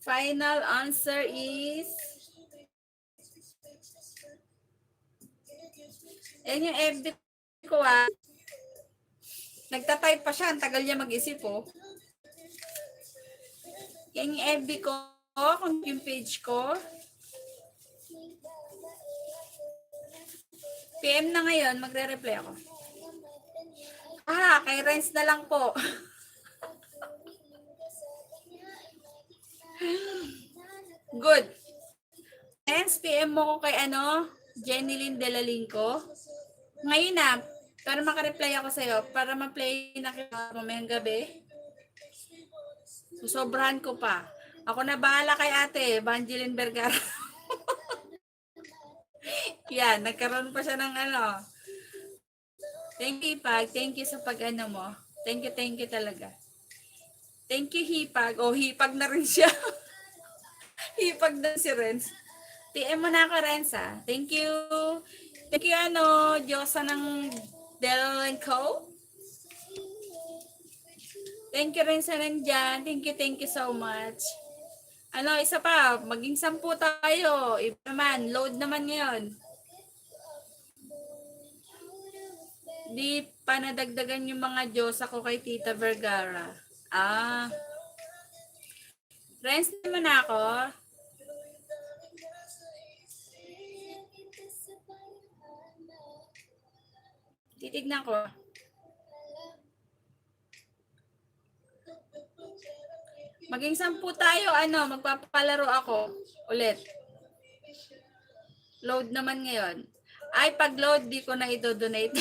Final answer is... Yan yung FB ko Nagtatype pa siya. Ang tagal niya mag-isip Yan yung FB ko. Kung yung page ko. PM na ngayon. Magre-reply ako. Kay Renz na lang po. Good. Renz, PM mo ko kay Jenny Lindela Lingko. Ngayon para makareply ako sa'yo, para ma-play na kita mamayang gabi. Sobrahan ko pa. Ako na bahala kay ate, Evangeline Vergara. Yan, nagkaroon pa siya ng Thank you, Hipag. Thank you sa pag-ano mo. Thank you talaga. Thank you, Hipag. Hipag na rin siya. Hipag na si Renz. PM mo na ako, Renz, Thank you. Thank you, Diyosa ng Delenco. Thank you rin sa nandyan. Thank you so much. Isa pa, maging 10 tayo. Iba naman, load naman ngayon. Di pa nadagdagan yung mga Diyosa ko kay Tita Vergara. Renz naman ako. Titignan ko. Maging 10 tayo, magpapalaro ako ulit. Load naman ngayon. Pag load, di ko na i-donate.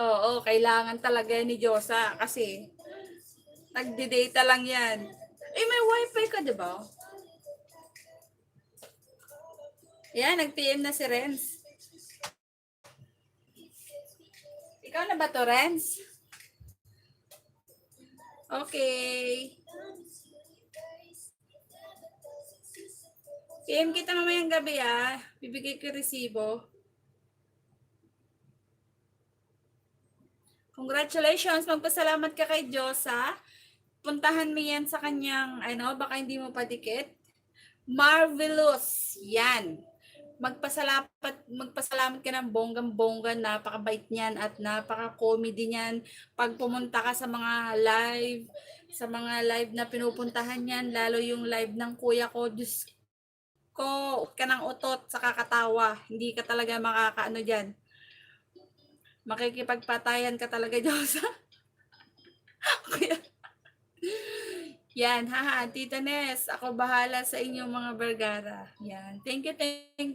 Oo, kailangan talaga ni Diyosa kasi nagdi-data lang yan. May wifi ka, di ba? Yan, nag-PM na si Renz. Ikaw na ba to, Renz? Okay. PM kita mamayang gabi Bibigay ko yung resibo. Congratulations. Magpasalamat ka kay Diyosa. Puntahan mo yan sa kanyang, baka hindi mo pa dikit. Marvelous. Yan. Magpasalamat ka ng bonggang-bongga, napakabait niyan at napaka-comedy niyan. Pag pumunta ka sa mga live na pinupuntahan niyan, lalo yung live ng kuya ko, Diyos ko, ka ng utot sa kakatawa. Hindi ka talaga makakaano diyan. Makikipagpatayan ka talaga, Diyosa. Kuya. Yan, Tita Nes, ako bahala sa inyong mga Vergara. Yan. Thank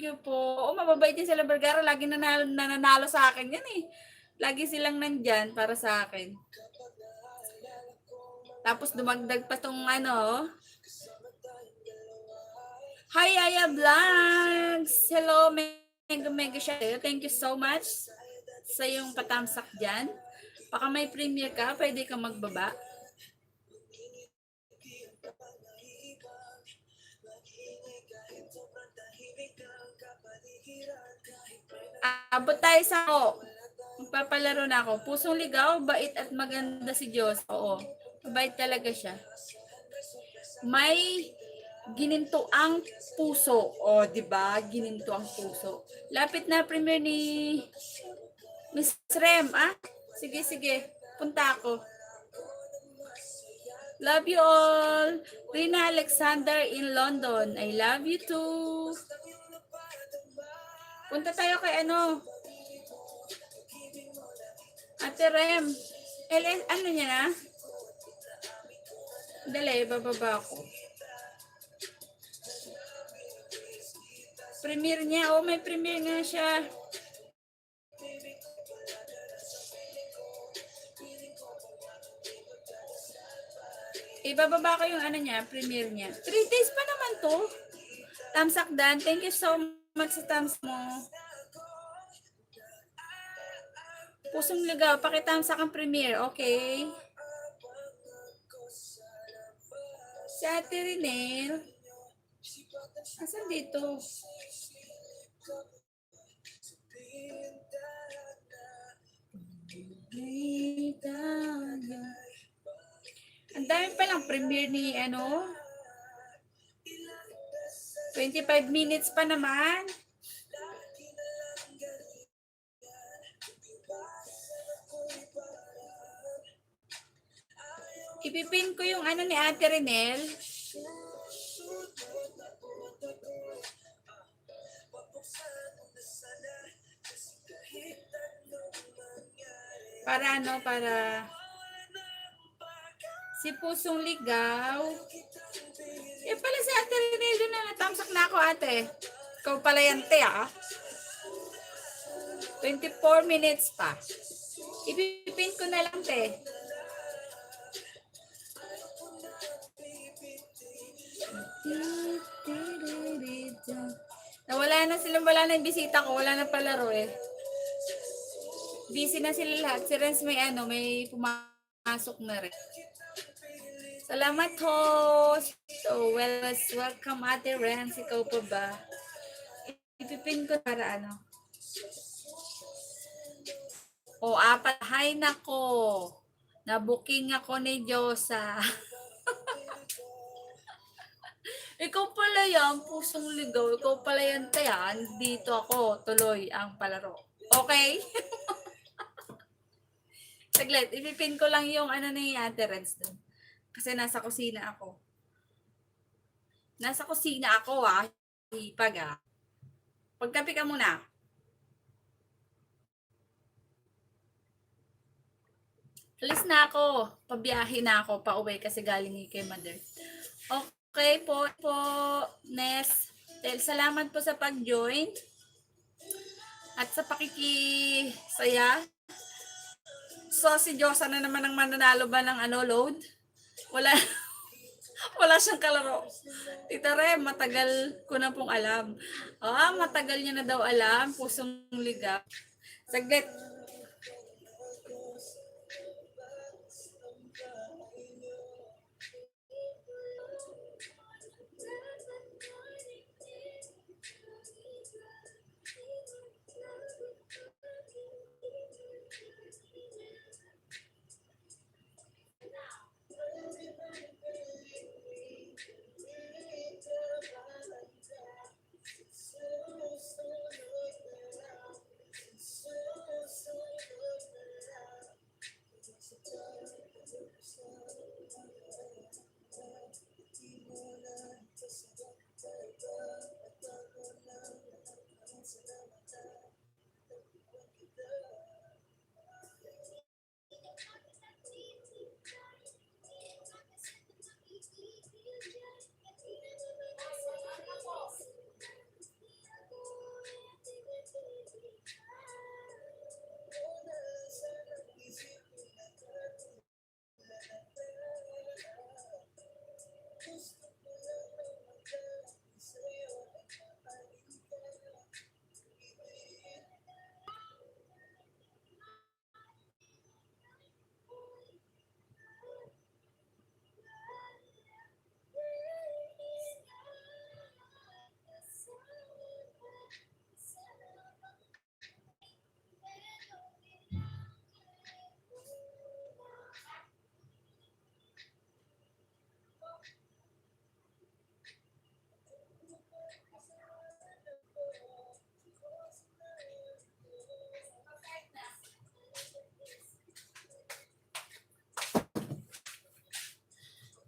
you po. Mababait din sila Vergara. Lagi nanalo sa akin yan Lagi silang nandyan para sa akin. Tapos dumagdag pa tong ano. Hi, Aya Vlogs! Hello, mega share. Thank you so much sa yung patamsak dyan. Baka may premiere ka, pwede ka magbaba. Abot tayo sa ako. Magpapalaro na ako. Pusong ligaw, bait at maganda si Diyos. Oo, mabait talaga siya. May gininto ang puso. O, di ba? Gininto ang puso. Lapit na premiere ni Miss Rem, ah? Sige, sige. Punta ako. Love you all. Rina Alexander in London. I love you too. Punta tayo kay ano? Ate Rem. Ano niya na? Dali, bababa ako. Premiere niya. Oh, may premiere nga siya. Ibababa ko yung ano niya, premiere niya. 3 days pa naman to. Tamsak Dan, thank you so much sa tams mo. Pusong ligaw, pakitamsak ang premiere, okay? Si Ate Renel. Asan dito? Ang dami palang premiere ni ano. 25 minutes pa naman. Ipipin ko yung ano ni Ate Renel. Para ano, para si Pusong Ligaw. Eh pala si Ate Renel doon na natamsak na ako, ate. Ikaw pala yan, te, ah. 24 minutes pa. Ipipin ko na lang, te. Wala na yung bisita ko. Wala na palaro eh. Busy na sila lahat. Si Renz may ano, may pumasok na rin. Salamat, host. So, welcome, Ate Renz. Ikaw pa ba? Ipipin ko para ano. O, apat. Hay nako. Nabuking ako ni Diyosa. Ikaw pala yan, Pusong Ligaw. Ikaw pala yan, tayan. Dito ako, tuloy ang palaro. Okay? Saglit, ipipin ko lang yung ano ni Ate Renz dun. Kasi nasa kusina ako. Nasa kusina ako, ah. Hipag, ah. Pagkapi ka muna. Alis na ako. Pabiyahe na ako. Pauwi kasi galing kay mother. Okay po, Nes. Salamat po sa pag-join. At sa pakikisaya. So, si Diyosa na naman ang mananalo ba ng ano, load? Wala siyang kalaro. Tita Rem, matagal ko na pong alam. Matagal niya na daw alam. Pusong Ligaw. Saglit.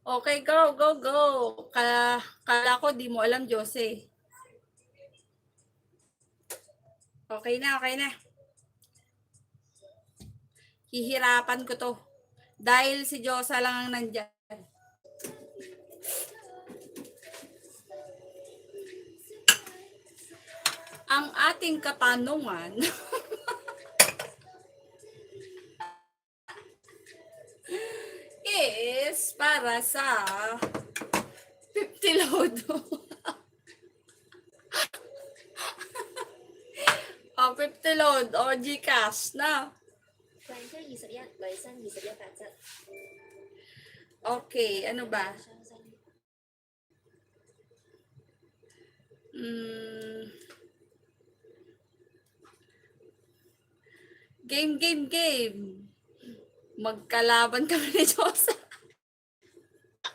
Okay, go, go, go. Kala ko di mo alam, Jose. Okay na, okay na. Hihirapan ko to. Dahil si Josa lang ang nandyan. Ang ating katanungan is para sa 50 load. O, 50 load o Gcash na. Okay, ano ba? Game. Magkalaban kami ni Josa.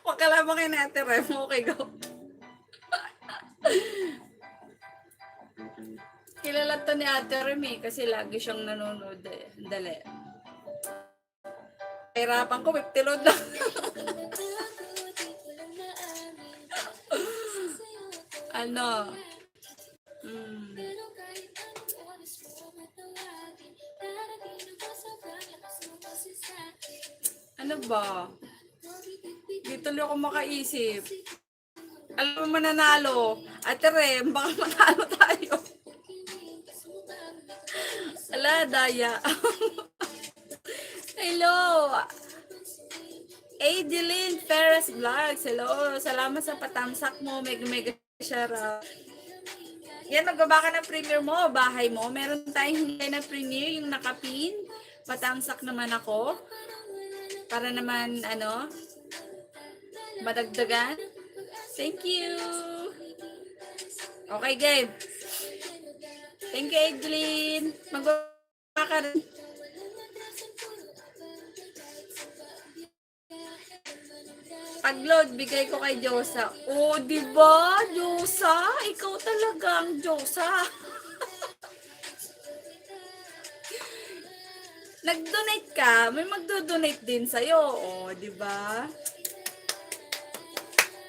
Magkalaban kayo na Ate Rem. Okay, go. Kilala to ni Ate Rem kasi lagi siyang nanonood eh. Dali. Hirapan ko, 50 load lang. Ano? Ano ba? Di tuloy ako makaisip. Alam mo mananalo. Ate Rem, baka manalo tayo. Ala, daya. Hello. Adeline Ferris Vlogs. Hello. Salamat sa patamsak mo. Mega shoutout. Yan, magbaba ka ng premiere mo, bahay mo. Meron tayong hintay na premiere, yung nakapin. Patamsak naman ako. Para naman, madagdagan. Thank you. Okay, game. Thank you, Adeline. Magbaba ka rin. Pag-load, bigay ko kay Josa. Oh, diba, Josa? Ikaw talagang Josa. Nag-donate ka, may magdo-donate din sa'yo. Oh, diba?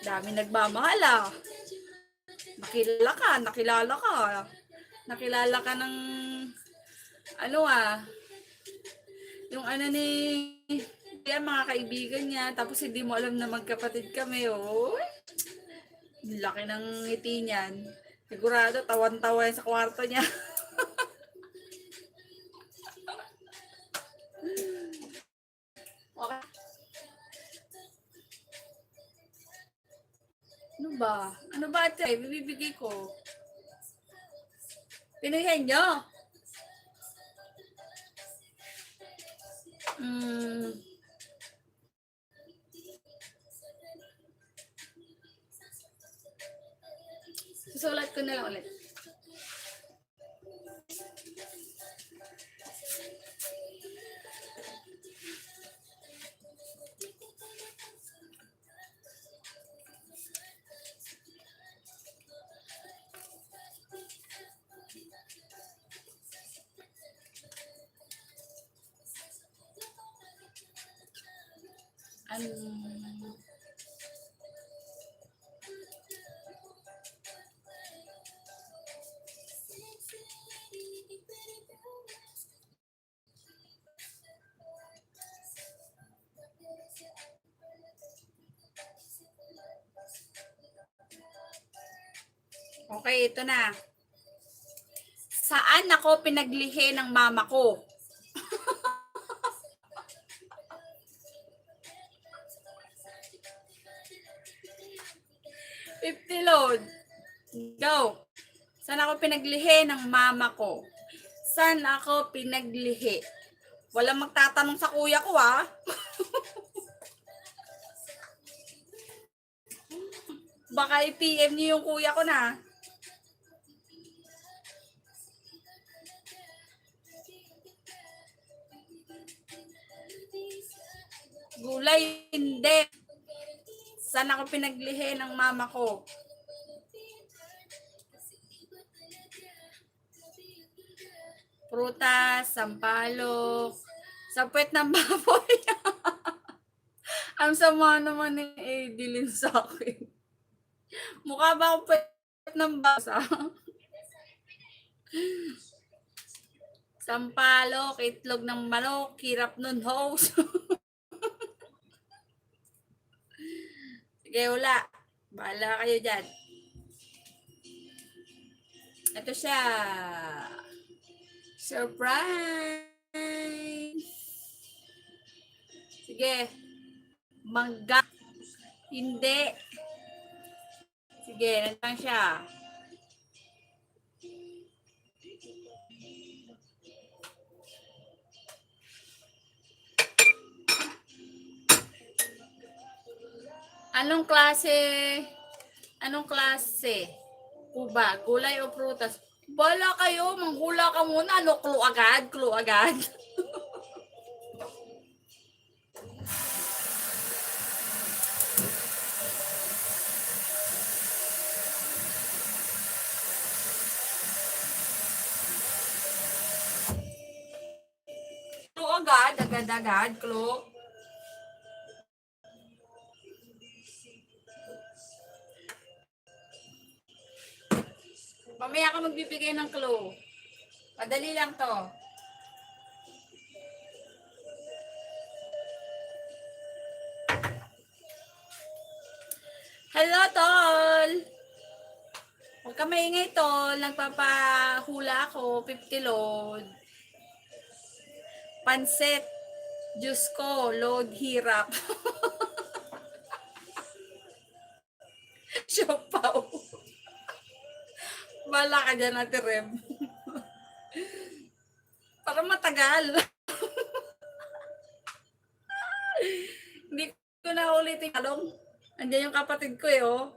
Dami nagmamahal ah. Nakilala ka. Nakilala ka ng, yung ni yan, mga kaibigan niya, tapos hindi mo alam na magkapatid kami, oh. Laki ng ngiti niyan. Sigurado, tawan-tawa yan sa kwarto niya. Okay. Ano ba ate? Bibigay ko. Pinuhin niyo. Susulat ko na lang ulit. Okay, ito na. Saan ako pinaglihi ng mama ko? Load. Go. Saan ako pinaglihi ng mama ko? Saan ako pinaglihi? Walang magtatanong sa kuya ko, ha? Baka i-PM niyo yung kuya ko na. Gulay, hindi. Saan ako pinaglihi ng mama ko? Prutas, sampalok, sa puwet ng baboy. Ang sama naman ni Adeline sa akin. Mukha ba akong pwet ng basa? Sampalok, itlog ng manok, hirap nun, host. Sige, wala. Bahala kayo dyan. Ito siya. Surprise! Sige. Mangga. Hindi. Sige, nandiyan siya. Anong klase? Anong klase? Kuba, gulay o prutas? Bala kayo, manghula ka muna. Ano, clue agad? Clue agad? Clue agad, agad-agad, clue. Mamaya ka magbibigay ng clue. Madali lang to. Hello, Tol! Huwag ka maingay, Tol. Nagpapahula ako, 50 load. Pansit. Diyos ko, load hirap. Siopaw. Bala ka dyan, Ate Rem. Para matagal. Hindi ko na ulitin kalong. Andiyan yung kapatid ko eh, oh.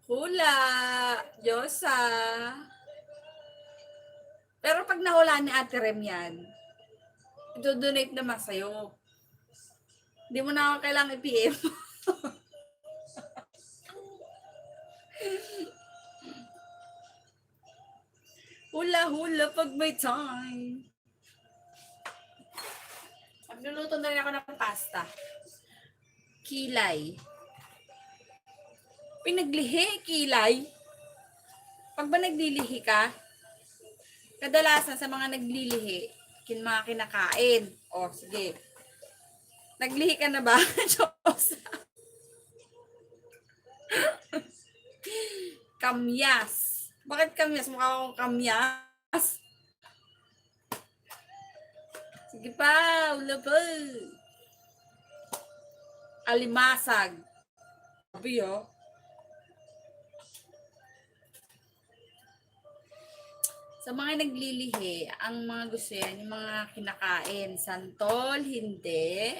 Hula. Diyosa. Pero pag nahula ni Ate Rem yan, i-donate naman sa'yo. Hindi mo na ako kailangang i-PM. Hula-hula pag may time. Magluluto na rin ako ng pasta. Kilay. Pinaglihi, kilay. Pag ba naglilihi ka, kadalasan sa mga naglilihi, mga kinakain. O, sige. Naglihi ka na ba? Diyos. Kamyas. Bakit kamyas? Mukha akong kamyas. Sige pa, ula pa. Alimasag. Sabi, oh. Sa mga naglilihi, ang mga gusto yan, yung mga kinakain. Santol, hindi.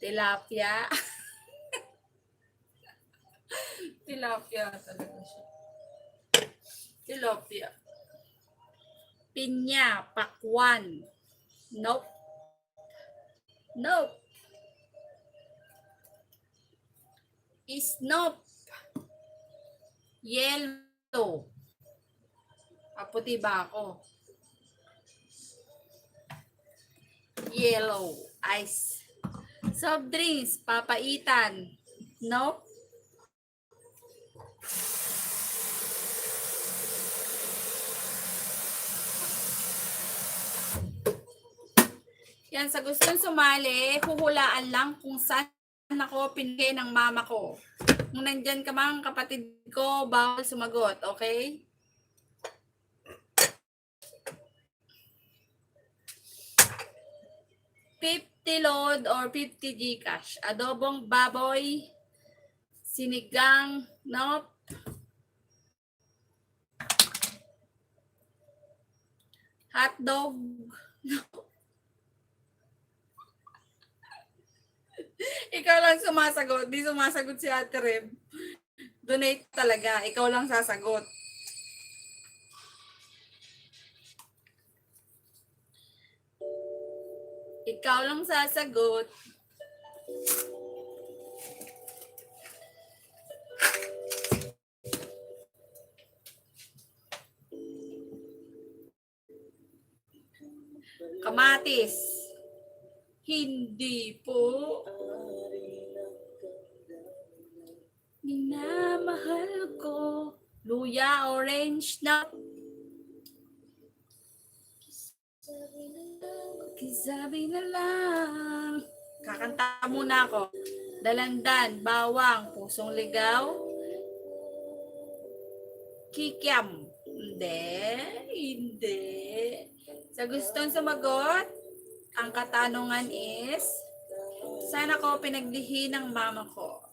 Tilapia. Tilapia talaga siya. Tilapia. Pinya, pakwan. Nope. Nope. Isnop. Yellow. Paputi ba ako? Yellow. Ice. Soft drinks. Papaitan. Nope. Yan, sa gustong sumali, huhulaan lang kung saan ako pinigay ng mama ko. Kung nandyan ka mang kapatid ko, bawal sumagot, okay? $50 load or 50 Gcash. Adobong baboy, sinigang, nope. Hotdog, nope. Ikaw lang sumasagot. Di sumasagot si Ate Rem. Donate talaga. Ikaw lang sasagot. Ikaw lang sasagot. Kamatis. Hindi po. Minamahal ko. Luya, orange na. Kisabi na lang. Kakanta muna ako. Dalandan, bawang, pusong ligaw. Kikiam. Hindi. Sa gustong sumagot, ang katanungan is, saan ako pinaglihi ng mama ko?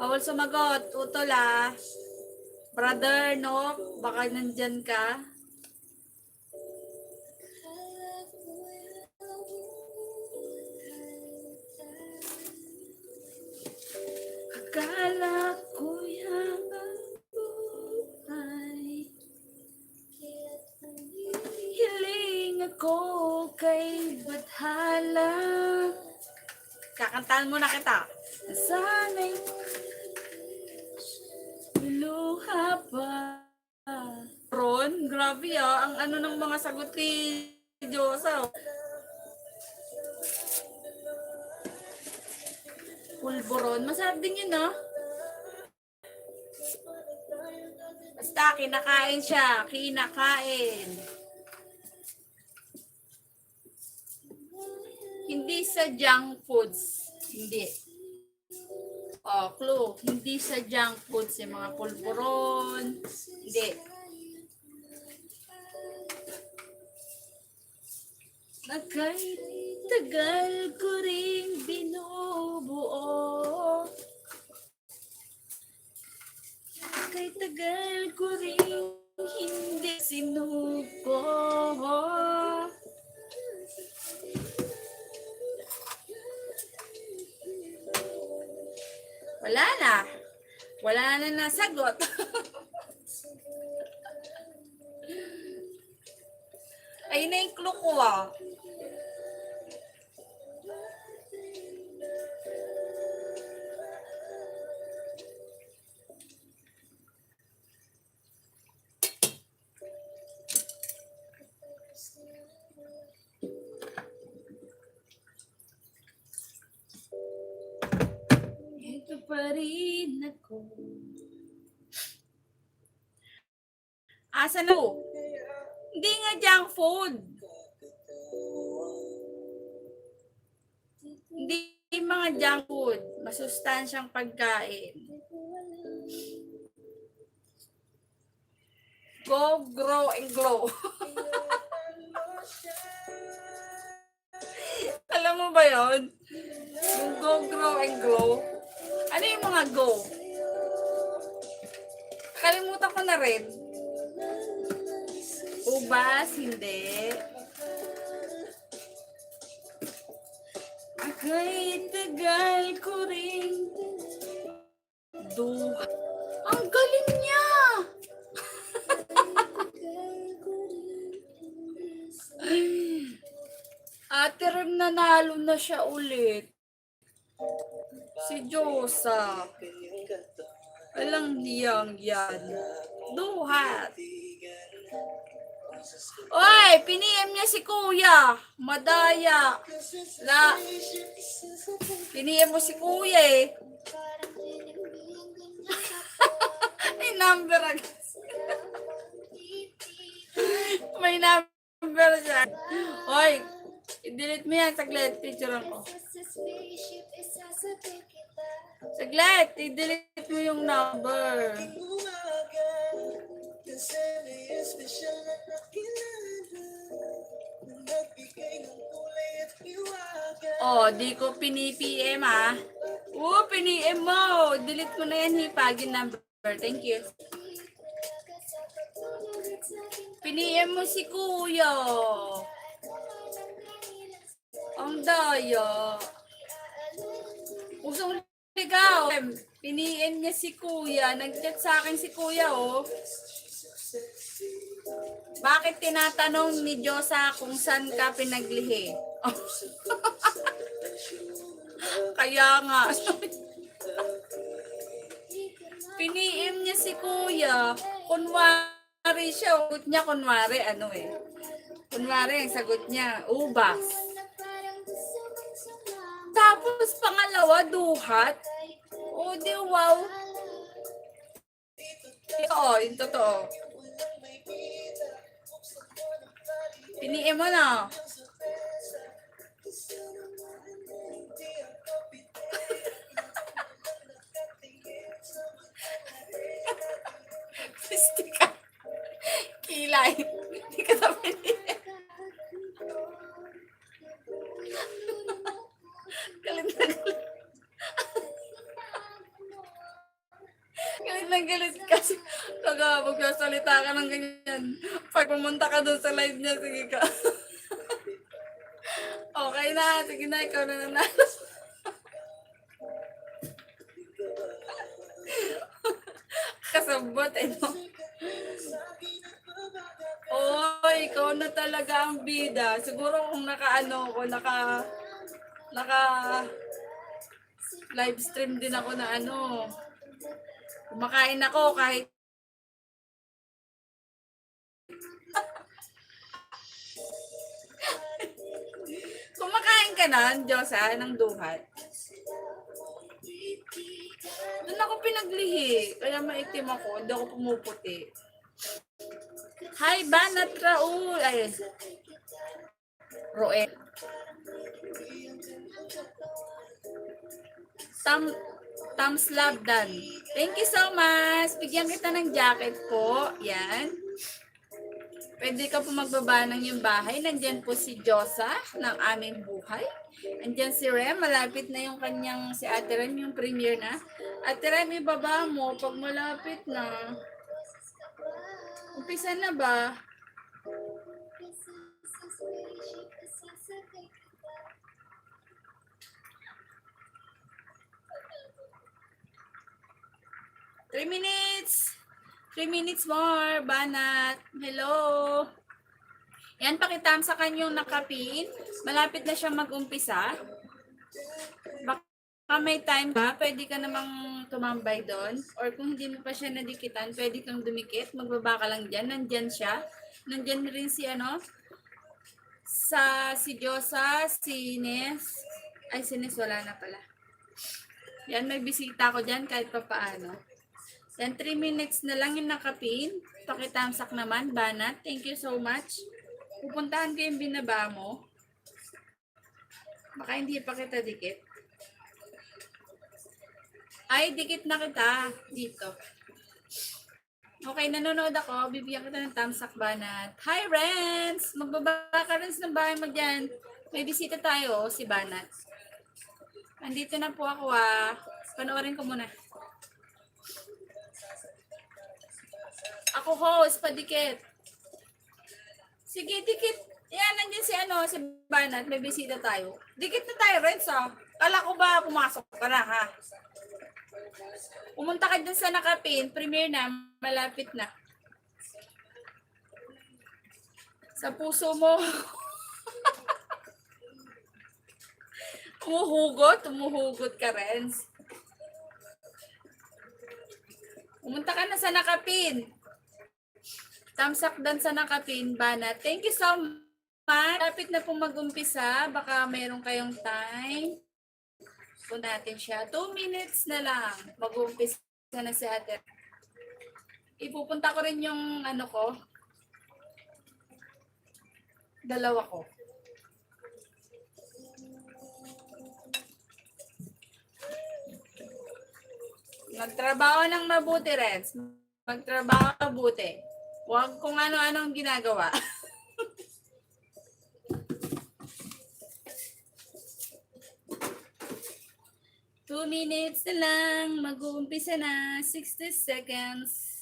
Bawal sumagot, utol ah. Brother, no? Baka nandyan ka. Akala ko'y habang buhay, hiling ako kay Bathala. Kakantahan muna kita. Sana'y luha pa. Ron, grabe ah. Ang ano ng mga sagot ni Diyosa. Pulburon. Masarap din yun, no? Basta, kinakain siya. Kinakain. Hindi sa junk foods. Hindi. Oh, clue. Hindi sa junk foods. Yung mga pulburon. Hindi. Nakay tagal ko rin binubuo. Nakay tagal ko rin hindi sinuko. Wala na. Wala na nasagot. Ayun na yung clue ko ah. Ito pa rin ako. Asa na po? Hindi nga junk food. Hindi mga junk food. Masustansyang pagkain. Go, grow, and glow. Alam mo ba yun? Yung go, grow, and glow. Ano yung mga go? Kalimutan ko na rin. Ubas, hindi. Akay tagal ko rin. Duha. Ang galing niya! Ate Rem, nanalo na siya ulit. Si Diyosa. Alang niyang yan. Duhat. Oy, piniem niya si Kuya. Madaya. La. Piniem mo si Kuya eh. May number agad. May number siya. Oy, i-delete mo yan. Saglit, picture ko. Saglit, i-delete mo yung number. Oh, di ko pini-PM ah. Pini-PM mo. Delete mo na yan, hipagin number. Thank you. Pini-PM mo si Kuya. Ang daya. Usong ligaw. Pini-PM niya si Kuya. Nag-chat sa akin si Kuya, oh. Bakit tinatanong ni Diyosa kung saan ka pinaglihi? Kaya nga. Piniim niya si Kuya. Kunwari siya. Ugot niya kunwari ano eh. Kunwari, ang sagot niya, ubas. Tapos pangalawa, duhat. O di wow. Oo, yung totoo. Piniin mo na. Piste ka. Kilay. Hindi ka na piniin. Galit na galit. Galit na galit kasi magsasalita ka ng ganyan. Pag pumunta ka doon sa live niya, sige ka. Okay na, sige na, ikaw na nanalo. Kasabot, no? Oh, ikaw na talaga ang bida. Siguro kung naka live stream din ako na kumakain ako kahit kumakain ka na, Diyosa, ng duhat. Doon ako pinaglihi. Kaya maitim ako. Hindi ako pumuputi. Hi, Banat Raul. Ay, Roel. Thumbs love dan. Thank you so much. Bigyan kita ng jacket po. Yan. Pwede ka po magbaba ng yung bahay. Nandyan po si Josa ng aming buhay. Nandyan si Rem. Malapit na yung kanyang si Ate Rem, yung premiere na. Ate Rem, ibaba mo pag malapit na. Umpisa na ba? Three minutes. 3 minutes more, Banat. Hello. Yan, pakitam sa kanyang nakapin. Malapit na siya mag-umpisa. Baka may time ba, pwede ka namang tumambay doon. Or kung hindi mo pa siya nadikitan, pwede kang dumikit. Magbaba ka lang dyan. Nandyan siya. Nandyan rin si si Diyosa, si Ines. Ay, si Ines wala na pala. Yan, may bisita ko dyan kahit pa paano. Yan, 3 minutes na lang yung nakapin. Pakitamsak naman, Banat. Thank you so much. Pupuntahan ko yung binaba mo. Baka hindi pa kita dikit. Ay, dikit na kita. Dito. Okay, nanonood ako. Bibigyan kita ng tamsak, Banat. Hi, Renz! Magbaba ka, Renz, ng bahay mo dyan. May bisita tayo, si Banat. Andito na po ako, Panoorin ko muna. Ako host, padikit. Sige, dikit. Yan, nandiyan si Banat. May bisita tayo. Dikit na tayo, Renz, Kala ko ba pumasok ka na, ha? Pumunta ka dun sa nakapin. Premiere na. Malapit na. Sa puso mo. Umuhugot ka, Renz. Pumunta ka na sa nakapin. Tamsak dan sa nakapin, Banat. Thank you so much. Lapit na pong mag-umpisa. Baka meron kayong time. Punta natin siya. 2 minutes na lang. Mag-umpisa na si Ate. Ipupunta ko rin yung ko. Dalawa ko. Magtrabaho ng mabuti, Renz. Magtrabaho mabuti. Huwag kung ano-anong ginagawa. Two minutes na lang. Mag-uumpisa na. 60 seconds.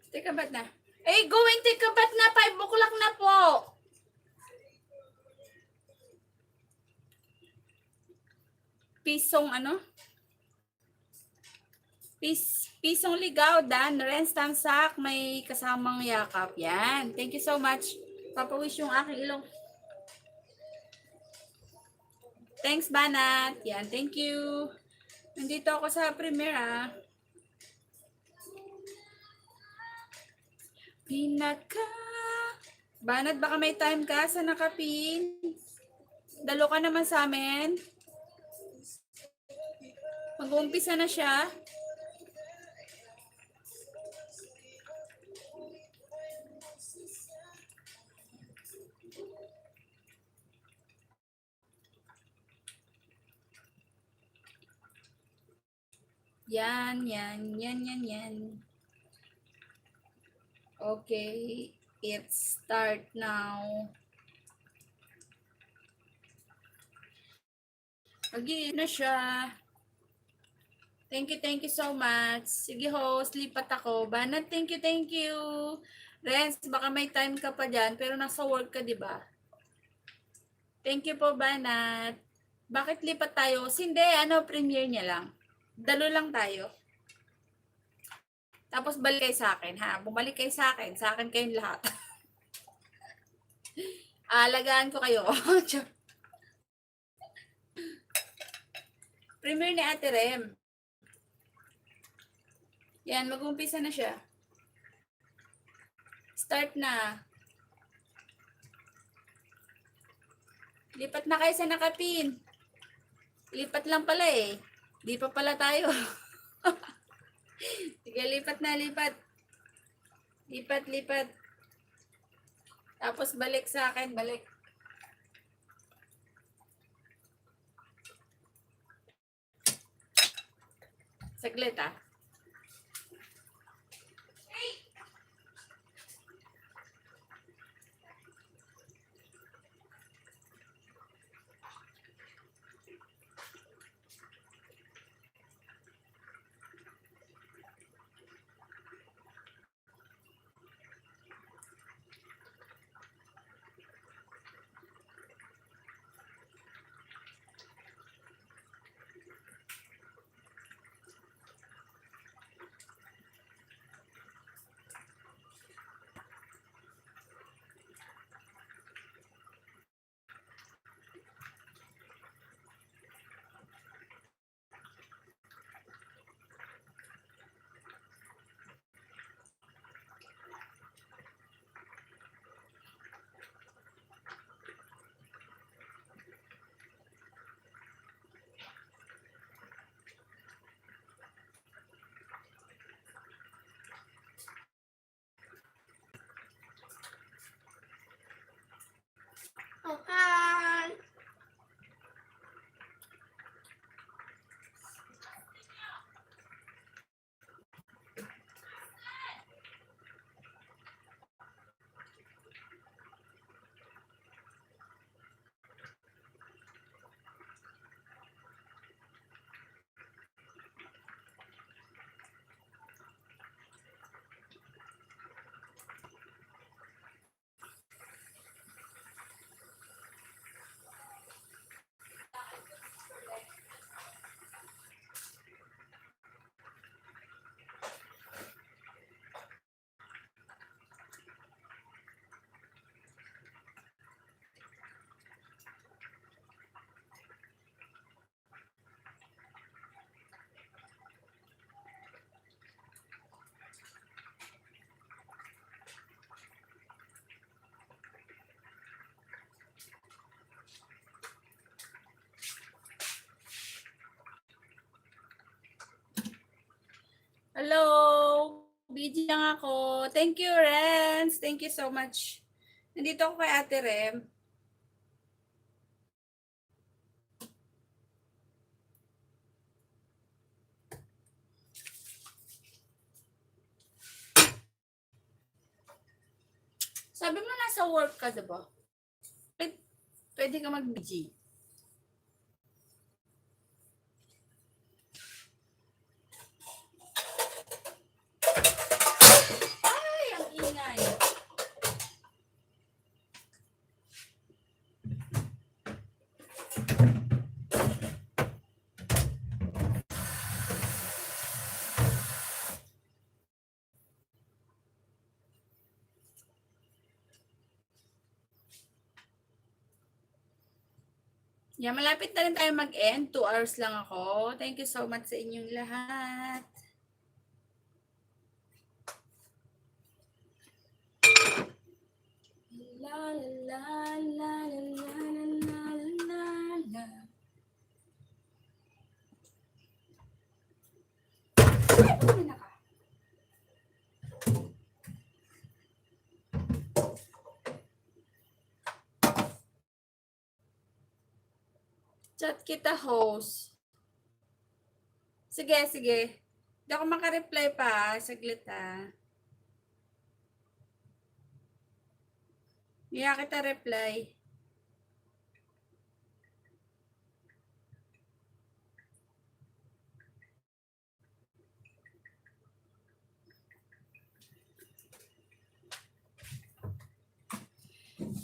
Teka, ba't na? Going teka, ba't na? 5 o'clock na po. Pisong Pisong ligaw, Dan. Renz Tamsak, may kasamang yakap. Yan. Thank you so much. Papawish yung aking ilong. Thanks, Banat. Yan, thank you. Nandito ako sa premiere, ah. Banat, baka may time ka sa nakapin. Dalo ka naman sa amin. Mag-uumpisa na siya. Yan. Okay, it start now. Mag-iit na siya. Thank you so much. Sige host, lipat ako. Banat, thank you. Renz, baka may time ka pa dyan, pero nasa work ka, di ba? Thank you po, Banat. Bakit lipat tayo? Hindi, premiere niya lang. Dalo lang tayo. Tapos balik kayo sa akin, ha? Bumalik kayo sa akin. Sa akin kayong lahat. Alagaan ko kayo. Premiere ni Ate Rem. Yan, mag-umpisa na siya. Start na. Lipat na kayo sa nakapin. Lipat lang pala eh. Di pa pala tayo. Sige, lipat na, lipat. Lipat. Tapos balik sa akin, balik. Saglit, ah. Oh, hi! Hello! Busy lang ako. Thank you, Renz. Thank you so much. Nandito ako kay Ate Rem. Sabi mo nasa work ka, diba? Pwede ka mag-BG. Yeah, malapit na rin tayo mag-end. 2 hours lang ako. Thank you so much sa inyong lahat. La la la la la la la la. Ay, pumili na ka. Chat kita, host. Sige, sige. Hindi ako makareply pa. Saglit ha. Hindi kita reply.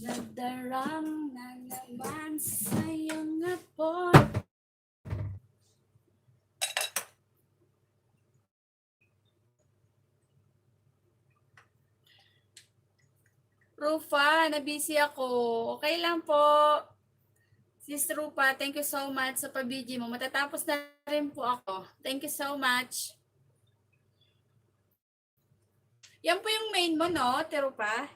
Nadarang na naman sa'yo nga po. Rufa, nabisi ako. Okay lang po. Sis Rufa, thank you so much sa pabidyo mo. Matatapos na rin po ako. Thank you so much. Yan po yung main mo, no, Rufa?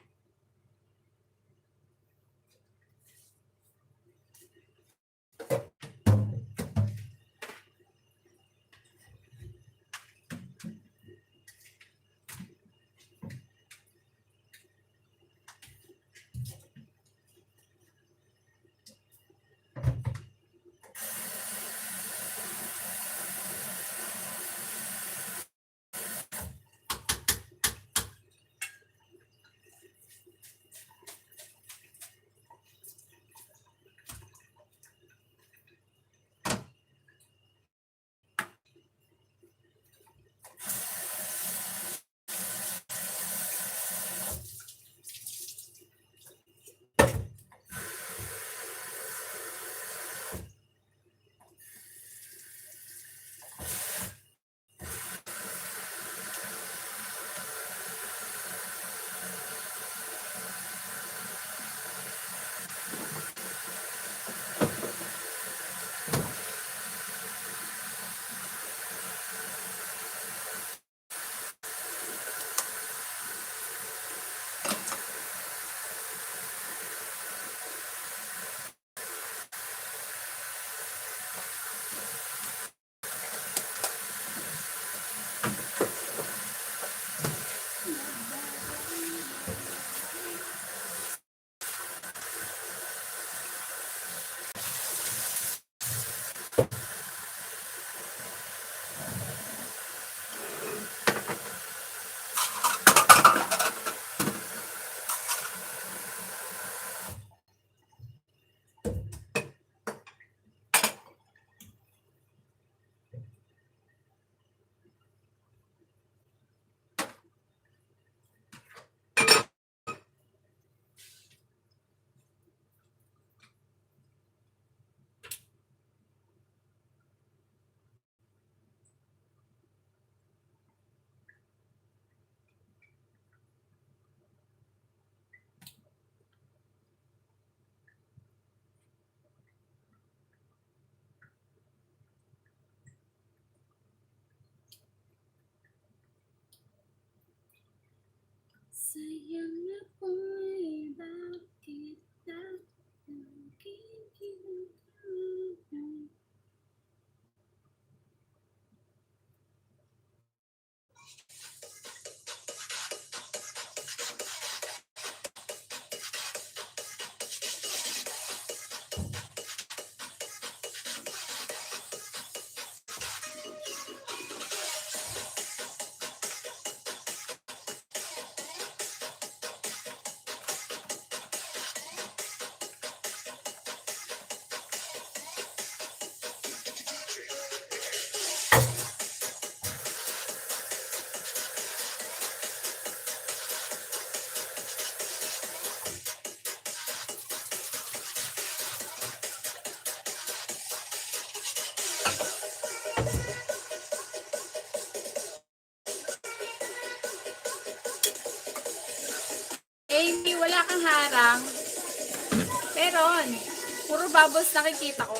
puro bubbles nakikita ko.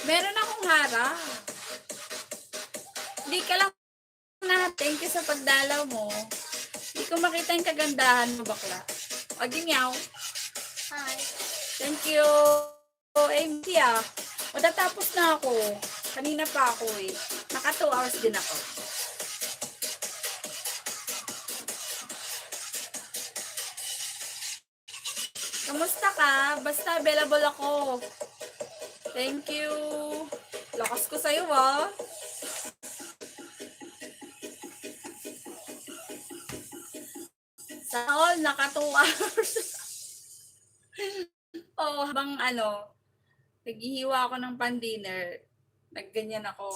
Meron akong harang. Hindi ka lang na. Thank you sa pagdalaw mo. Hindi ko makita yung kagandahan mo, bakla. O, ginyaw. Hi. Thank you. Mutia. Matatapos na ako. Kanina pa ako eh. Naka 2 hours din ako. Kamusta ka? Basta available ako. Thank you. Lakas ko sa'yo ah. Sa all, naka 2 hours. Oh, habang naghihiwa ako ng pan-dinner, nagganyan ako.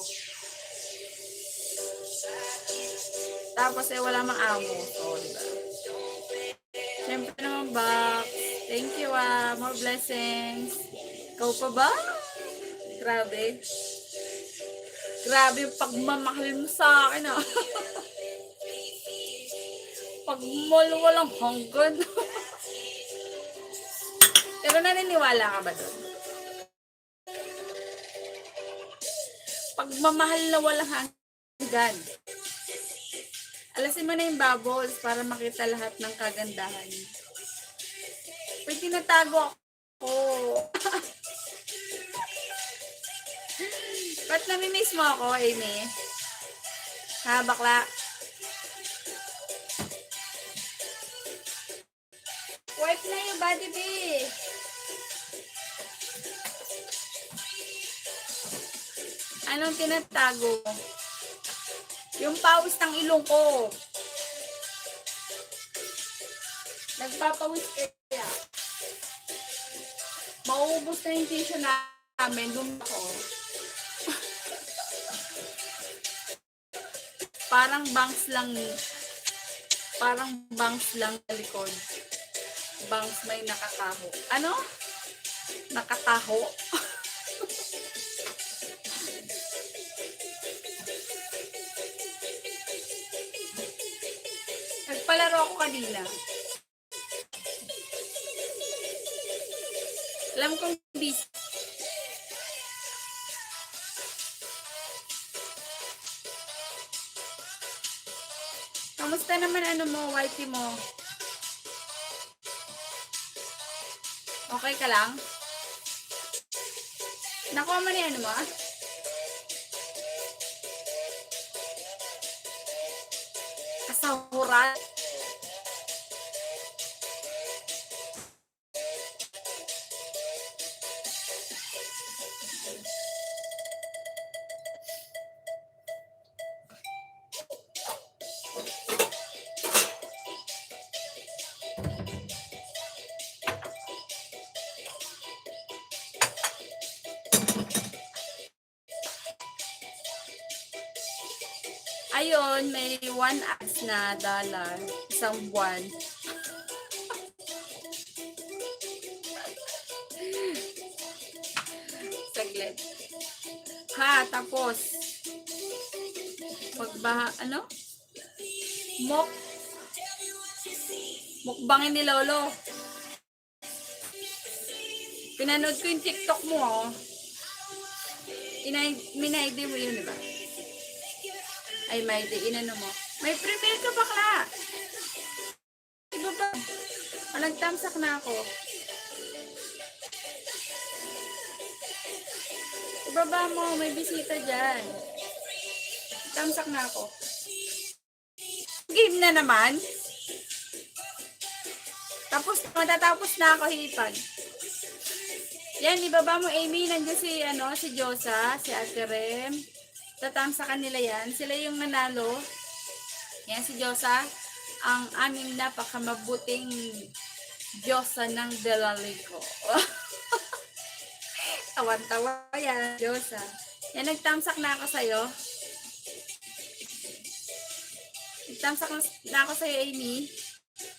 Tapos wala mang amo. So, diba? Siyempre naman, Box. Thank you more blessings. Ikaw pa ba? Grabe. Grabe yung pagmamahal mo sa akin Pagmahal walang hanggan. Pero naniniwala ka ba doon? Pagmamahal na walang hanggan. Alasin mo na yung bubbles para makita lahat ng kagandahan. Pwede tinatago ako. Ba't namimiss mo ako, Amy? Ha, bakla? Wipe na yung body, babe. Anong tinatago? Yung pawis ng ilong ko. Nagpapawis kaya. Mauubos na yung tissue namin. Lumako. Parang bangs lang. Parang bangs lang sa likod. Bangs may nakataho. Ano? Nakataho? Nagpalaro ako kanina. Alam kong busy. Kamusta naman mo, wifey mo? Okay ka lang? Nakuha mo na mo Kasahuran. Ayun, may 1 ads na dollar, isang buwan. Saglit. Ha, tapos mukbangin ni Lolo. Pinanood ko yung TikTok mo, Minayde mo yun, diba? Ay, may inano mo. May premiere ka, bakla. Diba ba? Nagtamsak na ako. Ibaba mo, may bisita dyan. Tamsak na ako. Game na naman. Matatapos na ako hipan. Yan, ibaba mo, Amy. Nandiyan si Josa, si Ate Rem. Tatamsakan nila yan. Sila yung nanalo. Yan, si Josa. Ang aming napakamabuting Diyosa ng Delalico. Tawan-tawa yan, Diyosa. Yan, nagtamsak na ako sa'yo. Nagtamsak na ako sa'yo, Amy.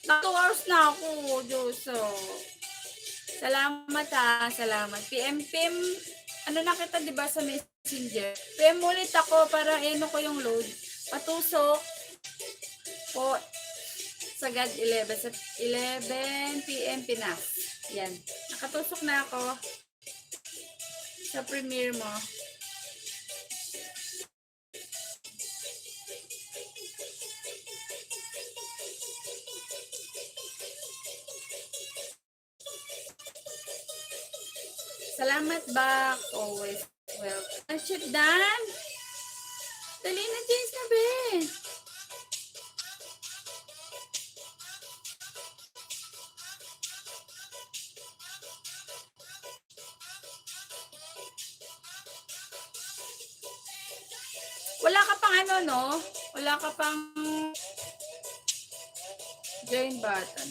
2 hours na ako, Diyosa. Salamat salamat. PM, na kita diba sa Messenger? PM ulit ako para ko yung load. Patusok po sa God 11 PM Pinas. Yan. Nakatusok na ako sa premiere mo. Salamat back. Always welcome. Shit, Dan. Dali na, James na, be. Wala ka pang ano, no? Wala ka pang join button.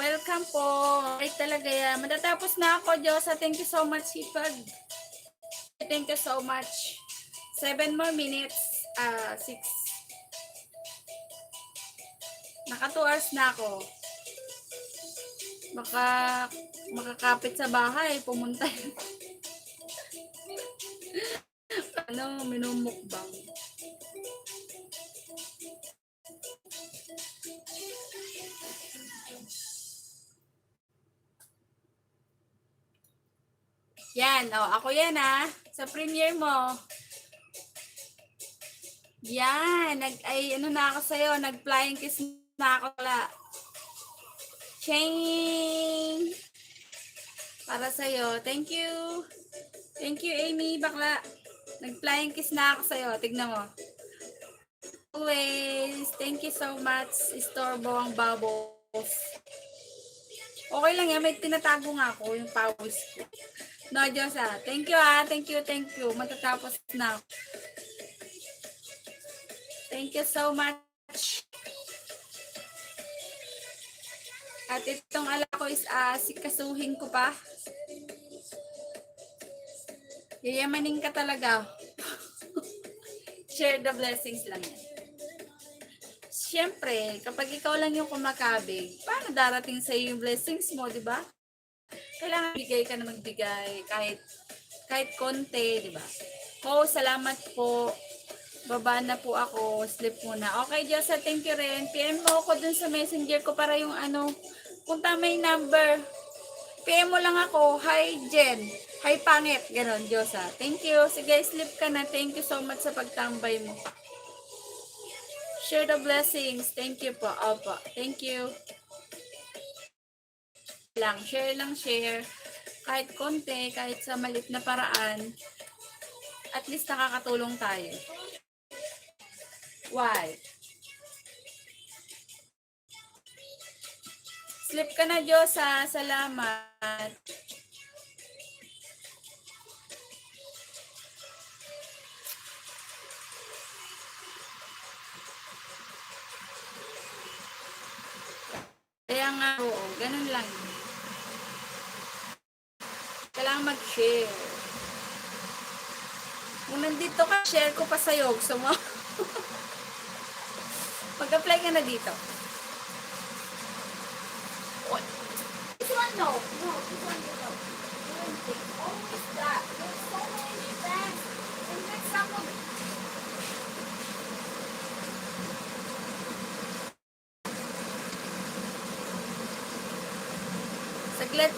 Welcome po. Right talaga yan. Matatapos na ako, Diyosa. Thank you so much, Sipag. Thank you so much. 7 more minutes. 6. Naka 2 hours na ako. Makakapit sa bahay. Pumunta. Minumukbang. Yan, ako yan sa premiere mo. Yan, ano na ako sa'yo, nag-flying kiss na ako pala. Ching! Para sa'yo, thank you. Thank you, Amy, bakla. Nag-flying kiss na ako sa'yo, tignan mo. Always, thank you so much, istorbo ang bubbles. Okay lang yan, may tinatago nga ako, yung pawis ko. No, Diyosa. Thank you, Thank you. Matatapos na. Thank you so much. At itong ala ko is sikasuhin ko pa. Yayamanin ka talaga. Share the blessings lang yan. Siyempre, kapag ikaw lang yung kumakabig, paano darating sa iyo yung blessings mo, di ba? Kailangan bigay ka na magbigay kahit konti, di ba? Oh, salamat po. Baba na po ako. Sleep muna. Okay, Diyosa, thank you rin. PM mo ako dun sa messenger ko para yung kung tama yung number. PM mo lang ako. Hi, Jen. Hi, pangit. Ganon, Diyosa. Thank you. Sige, sleep ka na. Thank you so much sa pagtambay mo. Share the blessings. Thank you po. Opo. Thank you. Share. Kahit konti, kahit sa malit na paraan, at least nakakatulong tayo. Why? Sleep ka na, Diyosa. Salamat. Kaya nga, oo, ganun lang. Kailangan mag-share. Kung nandito ka, share ko pa sa'yo. Gusto mo? Mag-apply ka na dito. What? This one, no. No, this one, no. Always that. There's so many events. And then some of saglit,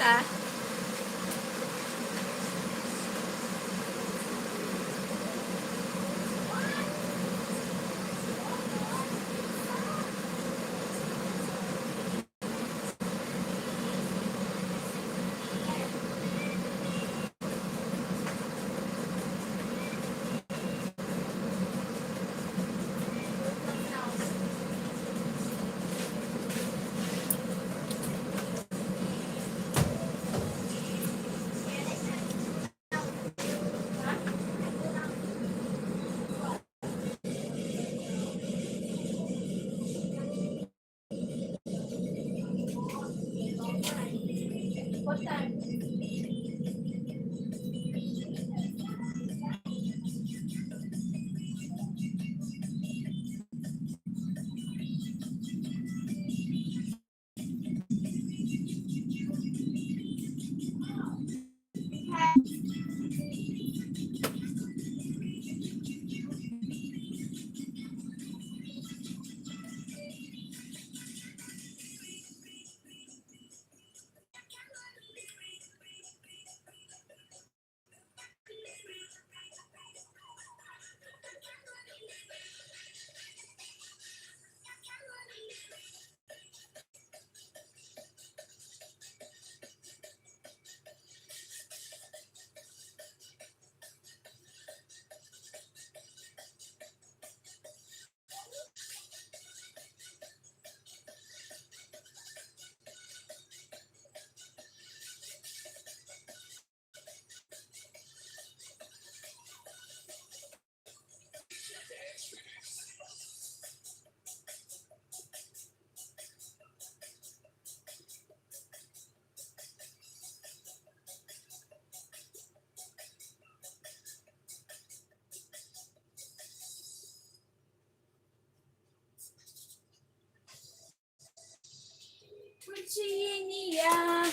Virginia.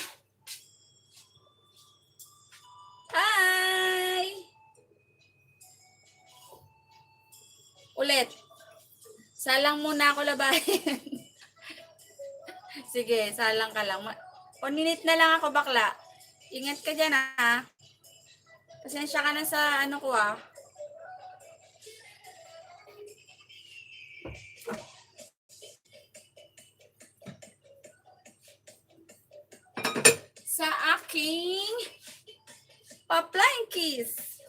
Hi! Ulit. Salang muna ako labahin. Sige, salang ka lang. 1 minute na lang ako, bakla. Ingat ka dyan, ha? Pasensya ka na sa ano ko, ah. Sa aking pa-flying kiss.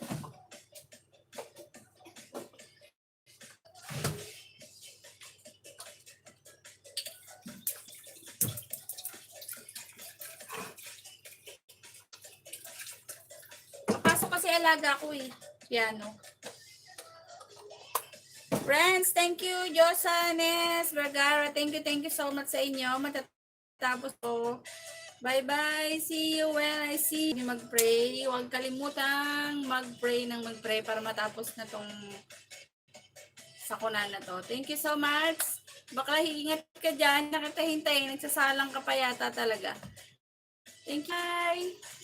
Papasok kasi alaga ko eh. Piano. Friends, thank you. Josanes, Vergara, thank you so much sa inyo. Matatapos ko. Bye-bye. See you when I see you. Mag-pray. Huwag kalimutang mag-pray para matapos na tong sakuna na to. Thank you so much. Bakla, hiingat ka dyan. Nakatahintay. Nagsasalang ka pa yata talaga. Thank you. Bye.